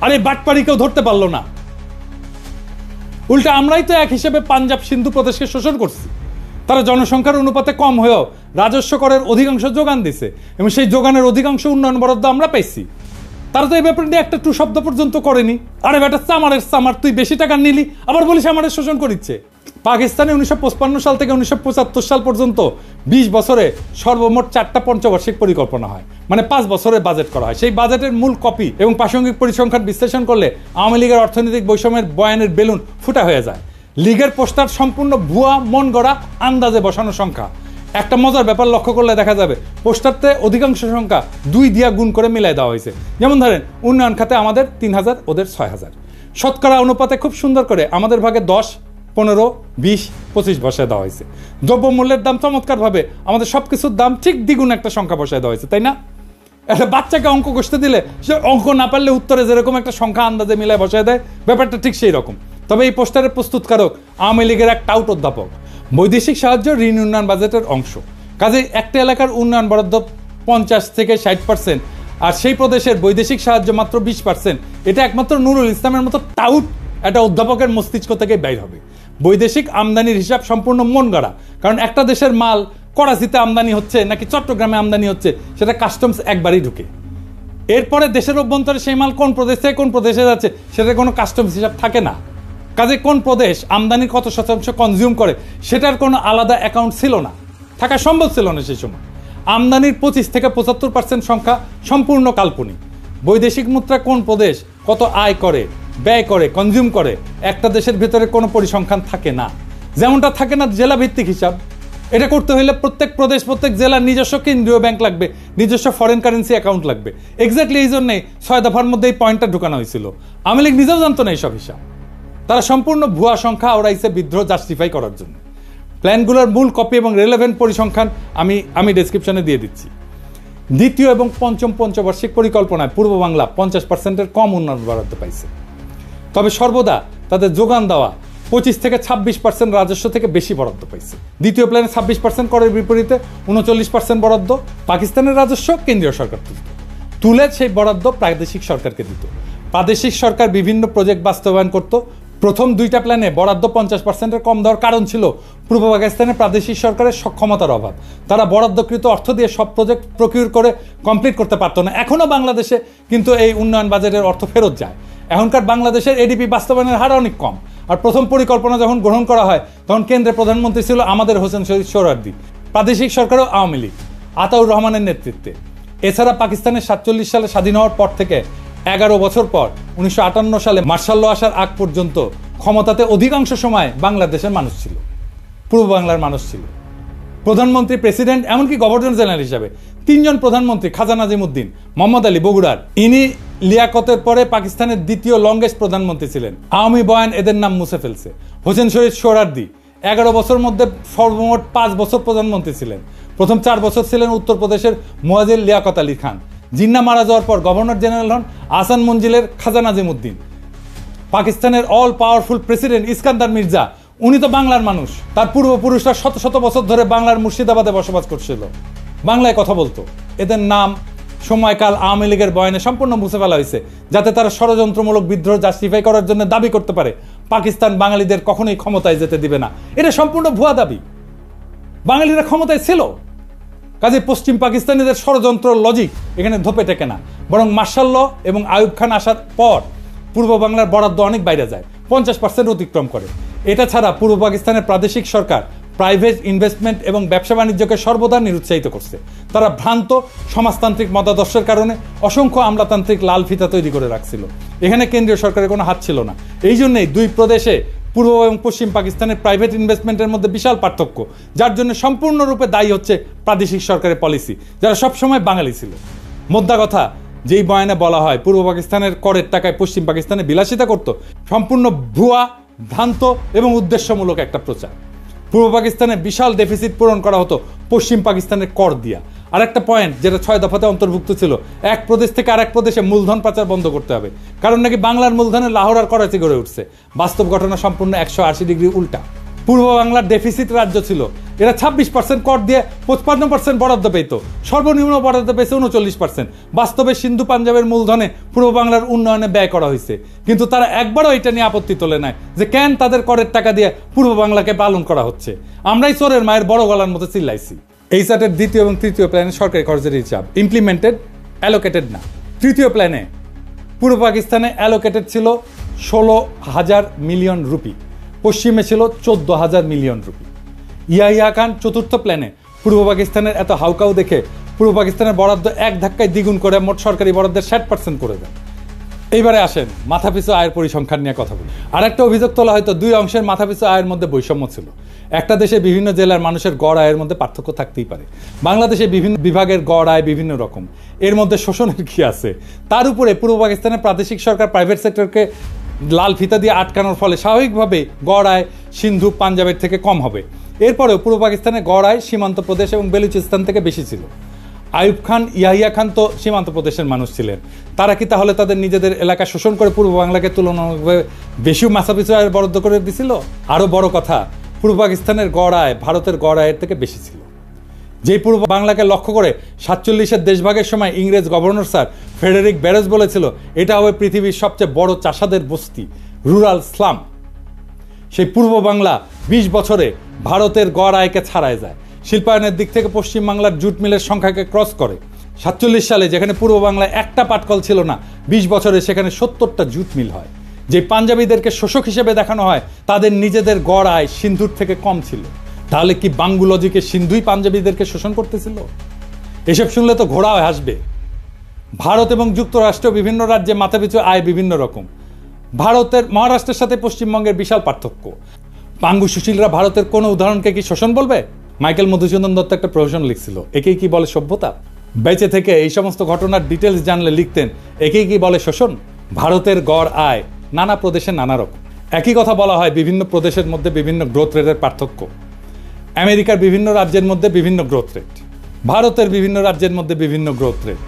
Speaker 1: আরে বাটপাড়ি কেউ ধরতে পারলো না। উল্টা আমরাই তো এক হিসেবে পাঞ্জাব, সিন্ধু প্রদেশকে শোষণ করছি। তারা জনসংখ্যার অনুপাতে কম হয়েও রাজস্ব করের অধিকাংশ যোগান দিছে এবং সেই যোগানের অধিকাংশ উন্নয়ন বরাদ্দ আমরা পাইছি। তারা তো এই ব্যাপারে নিয়ে একটা টু শব্দ পর্যন্ত করেনি। আরে বেটা, চামারের চামার, তুই বেশি টাকা নিলি আবার বলিস আমাদের শোষণ করিচ্ছে। পাকিস্তানে 1955 সাল থেকে 1975 সাল পর্যন্ত 20 বছরে সর্বমোট 4টা পঞ্চবার্ষিক পরিকল্পনা হয়, মানে 5 বছরের বাজেট করা হয়। সেই বাজেটের মূল কপি এবং প্রাসঙ্গিক পরিসংখ্যান বিশ্লেষণ করলে আওয়ামী লীগের অর্থনৈতিক বৈষম্যের বয়ানের বেলুন ফুটা হয়ে যায়। লীগের পোস্টার সম্পূর্ণ ভুয়া, মন গড়া, আন্দাজে বসানো সংখ্যা। একটা মজার ব্যাপার লক্ষ্য করলে দেখা যাবে পোস্টারতে অধিকাংশ সংখ্যা 2 দিয়া গুণ করে মিলাই দেওয়া হয়েছে। যেমন ধরেন, উন্নয়ন খাতে আমাদের 3000, ওদের 6000। শতকরা অনুপাতে খুব সুন্দর করে আমাদের ভাগে 10, 15, 20, 25 বসায় দেওয়া হয়েছে। দ্রব্যমূল্যের দাম চমৎকারভাবে আমাদের সব কিছুর দাম ঠিক দ্বিগুণ একটা সংখ্যা বসায় দেওয়া হয়েছে, তাই না? একটা বাচ্চাকে অঙ্ক কষতে দিলে সে অঙ্ক না পারলে উত্তরে যেরকম একটা সংখ্যা আন্দাজে মিলায় বসায় দেয়, ব্যাপারটা ঠিক সেই রকম। তবে এই পোস্টারের প্রস্তুতকারক আওয়ামী লীগের এক টাউট অধ্যাপক। বৈদেশিক সাহায্য ঋণ উন্নয়ন বাজেটের অংশ, কাজে একটা এলাকার উন্নয়ন বরাদ্দ 50-60%, আর সেই প্রদেশের বৈদেশিক সাহায্য মাত্র 20%। এটা একমাত্র নুরুল ইসলামের মতো টাউট একটা অধ্যাপকের মস্তিষ্ক থেকে বাইর হবে। বৈদেশিক আমদানির হিসাব সম্পূর্ণ মন গড়া, কারণ একটা দেশের মাল করাচিতে আমদানি হচ্ছে নাকি চট্টগ্রামে আমদানি হচ্ছে সেটা কাস্টমস একবারই ঢুকে। এরপরে দেশের অভ্যন্তরে সেই মাল কোন প্রদেশ থেকে কোন প্রদেশে যাচ্ছে সেটা কোনো কাস্টমস হিসাব থাকে না। কাজে কোন প্রদেশ আমদানির কত শতাংশ কনজিউম করে সেটার কোনো আলাদা অ্যাকাউন্ট ছিল না, থাকা সম্ভব ছিল না সেই সময়। আমদানির 25-75% সংখ্যা সম্পূর্ণ কাল্পনিক। বৈদেশিক মুদ্রা কোন প্রদেশ কত আয় করে, ব্যয় করে, কনজিউম করে, একটা দেশের ভেতরে কোনো পরিসংখ্যান থাকে না। যেমনটা থাকে না জেলা ভিত্তিক হিসাব। এটা করতে হলে প্রত্যেক প্রদেশ প্রত্যেক জেলার নিজস্ব কেন্দ্রীয় ব্যাংক লাগবে, নিজস্ব ফরেন কারেন্সি অ্যাকাউন্ট লাগবে। এক্স্যাক্টলি এই জন্যই 6 দফার মধ্যে এই পয়েন্টটা ঢুকানো হয়েছিল। আওয়ামী লীগ নিজেও জানতো না এইসব হিসাব। তারা সম্পূর্ণ ভুয়া সংখ্যা ওরাইছে বিদ্রোহ জাস্টিফাই করার জন্য। প্ল্যানগুলোর মূল কপি এবং রেলেভেন্ট পরিসংখ্যান আমি ডেসক্রিপশনে দিয়ে দিচ্ছি। দ্বিতীয় এবং পঞ্চম পঞ্চবার্ষিক পরিকল্পনায় পূর্ব বাংলা 50%-এর কম উন্নয়ন বরাদ্দ পাইছে। তবে সর্বদা তাদের যোগান দেওয়া 25 থেকে 26% রাজস্ব থেকে বেশি বরাদ্দ পাইছে। দ্বিতীয় প্ল্যানে 26% করের বিপরীতে 39% বরাদ্দ পাকিস্তানের রাজস্ব কেন্দ্রীয় সরকার তুলে সেই বরাদ্দ প্রাদেশিক সরকারকে দিত। প্রাদেশিক সরকার বিভিন্ন প্রজেক্ট বাস্তবায়ন করত। প্রথম 2টা প্ল্যানে বরাদ্দ 50%-এর কম দেওয়ার কারণ ছিল পূর্ব পাকিস্তানের প্রাদেশিক সরকারের সক্ষমতার অভাব। তারা বরাদ্দকৃত অর্থ দিয়ে সব প্রজেক্ট প্রকিউর করে কমপ্লিট করতে পারতো না। এখনও বাংলাদেশে কিন্তু এই উন্নয়ন বাজেটের অর্থ ফেরত যায়। এখনকার বাংলাদেশের এডিপি বাস্তবায়নের হার অনেক কম। আর প্রথম পরিকল্পনা যখন গ্রহণ করা হয় তখন কেন্দ্রের প্রধানমন্ত্রী ছিল আমাদের হোসেন শহীদ সোহরাওয়ার্দী, প্রাদেশিক সরকারও আওয়ামী লীগ আতাউর রহমানের নেতৃত্বে। এছাড়া পাকিস্তানের 47 সালে স্বাধীন হওয়ার পর থেকে 11 বছর পর 1958 সালে মার্শাল ল আসার আগ পর্যন্ত ক্ষমতাতে অধিকাংশ সময় বাংলাদেশের মানুষ ছিল, পূর্ব বাংলার মানুষ ছিল। প্রধানমন্ত্রী, প্রেসিডেন্ট, এমনকি গভর্নর জেনারেল হিসাবে 3 জন প্রধানমন্ত্রী, খাজা নাজিমুদ্দিন, মোহাম্মদ আলী বগুড়ার, ইনি লিয়াকতের পরে পাকিস্তানের দ্বিতীয় লংগেস্ট প্রধানমন্ত্রী ছিলেন। আওয়ামী বয়ান এদের নাম মুছে ফেলছে। হোসেন শহীদ সোহরাওয়ার্দী 11 বছর মধ্যে সর্বমোট 5 বছর প্রধানমন্ত্রী ছিলেন। প্রথম 4 বছর ছিলেন উত্তরপ্রদেশের মুয়াজ্জির লিয়াকত আলী খান। জিন্না মারা যাওয়ার পর গভর্নর জেনারেল হন আহসান মঞ্জিলের খাজা নাজিমুদ্দিন। পাকিস্তানের all powerful president Iskander Mirza, উনি তো বাংলার মানুষ। তার পূর্বপুরুষরা শত শত বছর ধরে বাংলার মুর্শিদাবাদে বসবাস করছিল, বাংলায় কথা বলতো। এদের নাম সময়কাল আওয়ামী লীগের বয়ানে সম্পূর্ণ মুছে ফেলা হয়েছে, যাতে তারা ষড়যন্ত্রমূলক বিদ্রোহ জাস্টিফাই করার জন্য দাবি করতে পারে পাকিস্তান বাঙালিদের কখনোই ক্ষমতায় যেতে দিবে না। এটা সম্পূর্ণ ভুয়া দাবি। বাঙালিরা ক্ষমতায় ছিল, কাজে পশ্চিম পাকিস্তানিদের ষড়যন্ত্র লজিক এখানে ধোপে টেকে না। বরং মার্শাল ল এবং আইয়ুব খান আসার পর পূর্ব বাংলার বরাদ্দ অনেক বাইরে যায়, 50% অতিক্রম করে। এটা ছাড়া পূর্ব পাকিস্তানের প্রাদেশিক সরকার প্রাইভেট ইনভেস্টমেন্ট এবং ব্যবসা বাণিজ্যকে সর্বদা নিরুৎসাহিত করছে। তারা ভ্রান্ত সমাজতান্ত্রিক মতাদর্শের কারণে অসংখ্য আমলাতান্ত্রিক লাল ফিতা তৈরি করে রাখছিল। এখানে কেন্দ্রীয় সরকারের কোনো হাত ছিল না। এই জন্যই 2 প্রদেশে পূর্ব এবং পশ্চিম পাকিস্তানের প্রাইভেট ইনভেস্টমেন্টের মধ্যে বিশাল পার্থক্য, যার জন্য সম্পূর্ণরূপে দায়ী হচ্ছে প্রাদেশিক সরকারের পলিসি, যারা সবসময় বাঙালি ছিল। মোদ্দা কথা, যেই বয়ানে বলা হয় পূর্ব পাকিস্তানের করের টাকায় পশ্চিম পাকিস্তানে বিলাসিতা করত, সম্পূর্ণ ভুয়া, ভ্রান্ত এবং উদ্দেশ্যমূলক একটা প্রচার। পূর্ব পাকিস্তানে বিশাল ডেফিসিট পূরণ করা হতো পশ্চিম পাকিস্তানের কর দিয়া। আর একটা পয়েন্ট যেটা 6 দফাতে অন্তর্ভুক্ত ছিল, এক প্রদেশ থেকে আরেক প্রদেশে মূলধন পাচার বন্ধ করতে হবে, কারণ নাকি বাংলার মূলধনে লাহোর আর করাচি গড়ে উঠছে। বাস্তব ঘটনা সম্পূর্ণ 180 ডিগ্রি উল্টা। পূর্ব বাংলার ডেফিসিট রাজ্য ছিল, এরা 26% কর দিয়ে 55% বরাদ্দ পেত, সর্বনিম্ন বরাদ্দ পেয়েছে 39%। বাস্তবে সিন্ধু পাঞ্জাবের মূলধনে পূর্ব বাংলার উন্নয়নে ব্যয় করা হয়েছে, কিন্তু তারা একবারও এটা নিয়ে আপত্তি তোলে নাই যে কেন তাদের করের টাকা দিয়ে পূর্ব বাংলাকে পালন করা হচ্ছে। আমরাই চোরের মায়ের বড় গলার মতো চিল্লাইছি। এই চার্টের দ্বিতীয় এবং তৃতীয় প্ল্যানে সরকারি খরচের হিসাব ইমপ্লিমেন্টেড, অ্যালোকেটেড না। তৃতীয় প্ল্যানে পূর্ব পাকিস্তানে অ্যালোকেটেড ছিল 16,000 মিলিয়ন রুপি, পশ্চিমে ছিল 14,000 মিলিয়ন রুপি। ইয়াহিয়া খান চতুর্থ প্ল্যানে পূর্ব পাকিস্তানের এত হাউকাউ দেখে পূর্ব পাকিস্তানের বরাদ্দ এক ধাক্কায় দ্বিগুণ করে মোট সরকারি বরাদ্দের 60% করে দেন। এইবারে আসেন মাথাপিছু আয়ের পরিসংখ্যান নিয়ে কথা বলি। আর একটা অভিযোগ তোলা হয়তো 2 অংশের মাথাপিছু আয়ের মধ্যে বৈষম্য ছিল। একটা দেশে বিভিন্ন জেলার মানুষের গড় আয়ের মধ্যে পার্থক্য থাকতেই পারে। বাংলাদেশে বিভিন্ন বিভাগের গড় আয় বিভিন্ন রকম, এর মধ্যে শোষণের কি আছে? তার উপরে পূর্ব পাকিস্তানের প্রাদেশিক সরকার প্রাইভেট সেক্টরকে লাল ফিতা দিয়ে আটকানোর ফলে স্বাভাবিকভাবে গড় আয় সিন্ধু পাঞ্জাবের থেকে কম হবে। এরপরেও পূর্ব পাকিস্তানের গড় আয় সীমান্ত প্রদেশ এবং বেলুচিস্তান থেকে বেশি ছিল। আইয়ুব খান, ইয়াহিয়া খান তো সীমান্ত প্রদেশের মানুষ ছিলেন। তারা কি তাহলে তাদের নিজেদের এলাকা শোষণ করে পূর্ব বাংলাকে তুলনামূলকভাবে বেশি মাথাপিছু আয় বরাদ্দ করে দিছিল? আরও বড় কথা, পূর্ব পাকিস্তানের গড় আয় ভারতের গড় আয়ের থেকে বেশি ছিল। যেই পূর্ব বাংলাকে লক্ষ্য করে 47-এর দেশভাগের সময় ইংরেজ গভর্নর স্যার ফ্রেডেরিক ব্যারেজ বলেছিল এটা হবে পৃথিবীর সবচেয়ে বড় চাষাদের বস্তি, রুরাল স্লাম। সেই পূর্ব বাংলা 20 বছরে ভারতের গড় আয়কে ছাড়ায় যায়। শিল্পায়নের দিক থেকে পশ্চিম বাংলার জুট মিলের সংখ্যাকে ক্রস করে। 47 সালে যেখানে পূর্ব বাংলায় একটা পাটকল ছিল না, 20 বছরে সেখানে 70টা জুট মিল হয়। যে পাঞ্জাবিদেরকে শোষক হিসেবে দেখানো হয়, তাদের নিজেদের গড় আয় সিন্ধুর থেকে কম ছিল। তাহলে কি বাঙ্গুলজিকে সিন্ধুই পাঞ্জাবিদেরকে শোষণ করতেছিল? এসব শুনলে তো ঘোড়াও হাসবে। ভারত এবং যুক্তরাষ্ট্র বিভিন্ন রাজ্যে মাথাপিছু আয় বিভিন্ন রকম। ভারতের মহারাষ্ট্রের সাথে পশ্চিমবঙ্গের বিশাল পার্থক্য। পাঙ্গু সুশীলরা ভারতের কোনো উদাহরণকে কি শোষণ বলবে? মাইকেল মধুসূদন দত্ত একটা প্রহসন লিখছিল, একেই কি বলে সভ্যতা? বেঁচে থেকে এই সমস্ত ঘটনার ডিটেলস জানলে লিখতেন, একেই কি বলে শোষণ? ভারতের গড় আয় নানা প্রদেশে নানা রকম। একই কথা বলা হয় বিভিন্ন প্রদেশের মধ্যে বিভিন্ন গ্রোথ রেটের পার্থক্য। আমেরিকার বিভিন্ন রাজ্যের মধ্যে বিভিন্ন গ্রোথ রেট, ভারতের বিভিন্ন রাজ্যের মধ্যে বিভিন্ন গ্রোথ রেট,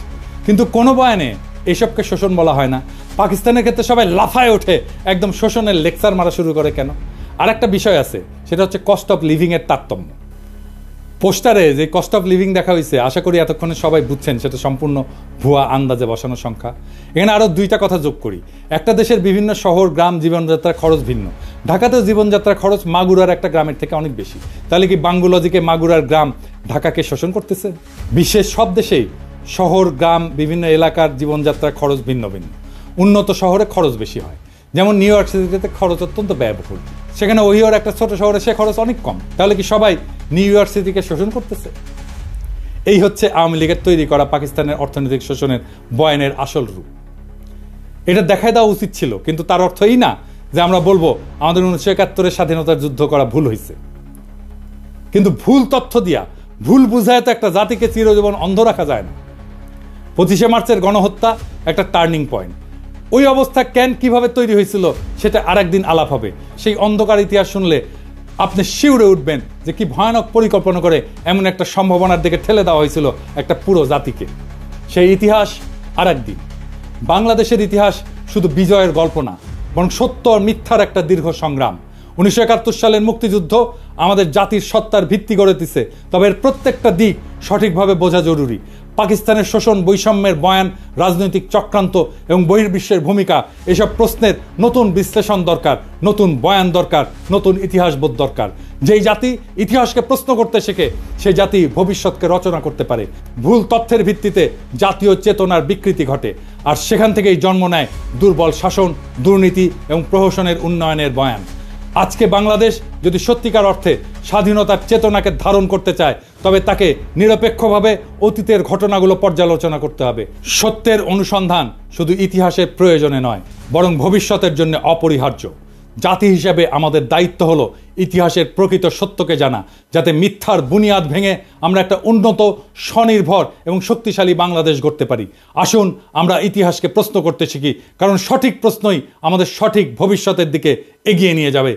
Speaker 1: কিন্তু কোনো বয়ানে এসবকে শোষণ বলা হয় না। পাকিস্তানের ক্ষেত্রে সবাই লাফায় ওঠে, একদম শোষণের লেকচার মারা শুরু করে কেন? আর একটা বিষয় আছে, সেটা হচ্ছে কস্ট অফ লিভিংয়ের তারতম্য। পোস্টারে যে কস্ট অফ লিভিং দেখা হয়েছে, আশা করি এতক্ষণে সবাই বুঝছেন সেটা সম্পূর্ণ ভুয়া আন্দাজে বসানো সংখ্যা। এখানে আরও দুইটা কথা যোগ করি। একটা দেশের বিভিন্ন শহর গ্রাম জীবনযাত্রার খরচ ভিন্ন। ঢাকাতেও জীবনযাত্রার খরচ মাগুরার একটা গ্রামের থেকে অনেক বেশি। তাহলে কি বাঙ্গুলজিকে মাগুরার গ্রাম ঢাকাকে শোষণ করতেছে? বিশ্বের সব দেশেই শহর গ্রাম বিভিন্ন এলাকার জীবনযাত্রার খরচ ভিন্ন ভিন্ন। উন্নত শহরে খরচ বেশি হয়, যেমন নিউ ইয়র্ক সিটিতে খরচ অত্যন্ত ব্যয়বহুল, সেখানে ওহিওর একটা ছোট শহরে সে খরচ অনেক কম। তাহলে কি সবাই নিউ ইয়র্ক সিটিকে শোষণ করতেছে? এই হচ্ছে আওয়ামী লীগের তৈরি করা পাকিস্তানের অর্থনৈতিক শোষণের বয়ানের আসল রূপ। এটা দেখাই দেওয়া উচিত ছিল, কিন্তু তার অর্থ এই না যে আমরা বলবো আমাদের 1971-এর স্বাধীনতার যুদ্ধ করা ভুল হয়েছে। কিন্তু ভুল তথ্য দিয়া ভুল বুঝায় তো একটা জাতিকে চিরজীবন অন্ধ রাখা যায় না। 25শে মার্চের গণহত্যা একটা টার্নিং পয়েন্ট। ওই অবস্থা কেন কিভাবে তৈরি হয়েছিল সেটা আরেকদিন আলাপ হবে। সেই অন্ধকার ইতিহাস শুনলে আপনি শিউরে উঠবেন যে কি ভয়ানক পরিকল্পনা করে এমন একটা সম্ভাবনার দিকে ঠেলে দেওয়া হয়েছিল একটা পুরো জাতিকে। সেই ইতিহাস আরেকদিন। বাংলাদেশের ইতিহাস শুধু বিজয়ের গল্প না, বরং সত্য আর মিথ্যার একটা দীর্ঘ সংগ্রাম। 1971 সালের মুক্তিযুদ্ধ আমাদের জাতির সত্তার ভিত্তি গড়ে দিছে, তবে এর প্রত্যেকটা দিক সঠিকভাবে বোঝা জরুরি। পাকিস্তানের শোষণ, বৈষম্যের বয়ান, রাজনৈতিক চক্রান্ত এবং বহির্বিশ্বের ভূমিকা, এসব প্রশ্নের নতুন বিশ্লেষণ দরকার, নতুন বয়ান দরকার, নতুন ইতিহাসবোধ দরকার। যেই জাতি ইতিহাসকে প্রশ্ন করতে শেখে, সেই জাতি ভবিষ্যৎকে রচনা করতে পারে। ভুল তথ্যের ভিত্তিতে জাতীয় চেতনার বিকৃতি ঘটে, আর সেখান থেকেই জন্ম নেয় দুর্বল শাসন, দুর্নীতি এবং প্রহসনের উন্নয়নের বয়ান। আজকে বাংলাদেশ যদি সত্যিকার অর্থে স্বাধীনতার চেতনাকে ধারণ করতে চায়, তবে তাকে নিরপেক্ষভাবে অতীতের ঘটনাগুলো পর্যালোচনা করতে হবে। সত্যের অনুসন্ধান শুধু ইতিহাসের প্রয়োজনে নয়, বরং ভবিষ্যতের জন্য অপরিহার্য। জাতি হিসেবে আমাদের দায়িত্ব হলো ইতিহাসের প্রকৃত সত্যকে জানা, যাতে মিথ্যার বুনিয়াদ ভেঙে আমরা একটা উন্নত, স্বনির্ভর এবং শক্তিশালী বাংলাদেশ গড়তে পারি। আসুন আমরা ইতিহাসকে প্রশ্ন করতে শিখি, কারণ সঠিক প্রশ্নই আমাদের সঠিক ভবিষ্যতের দিকে এগিয়ে নিয়ে যাবে।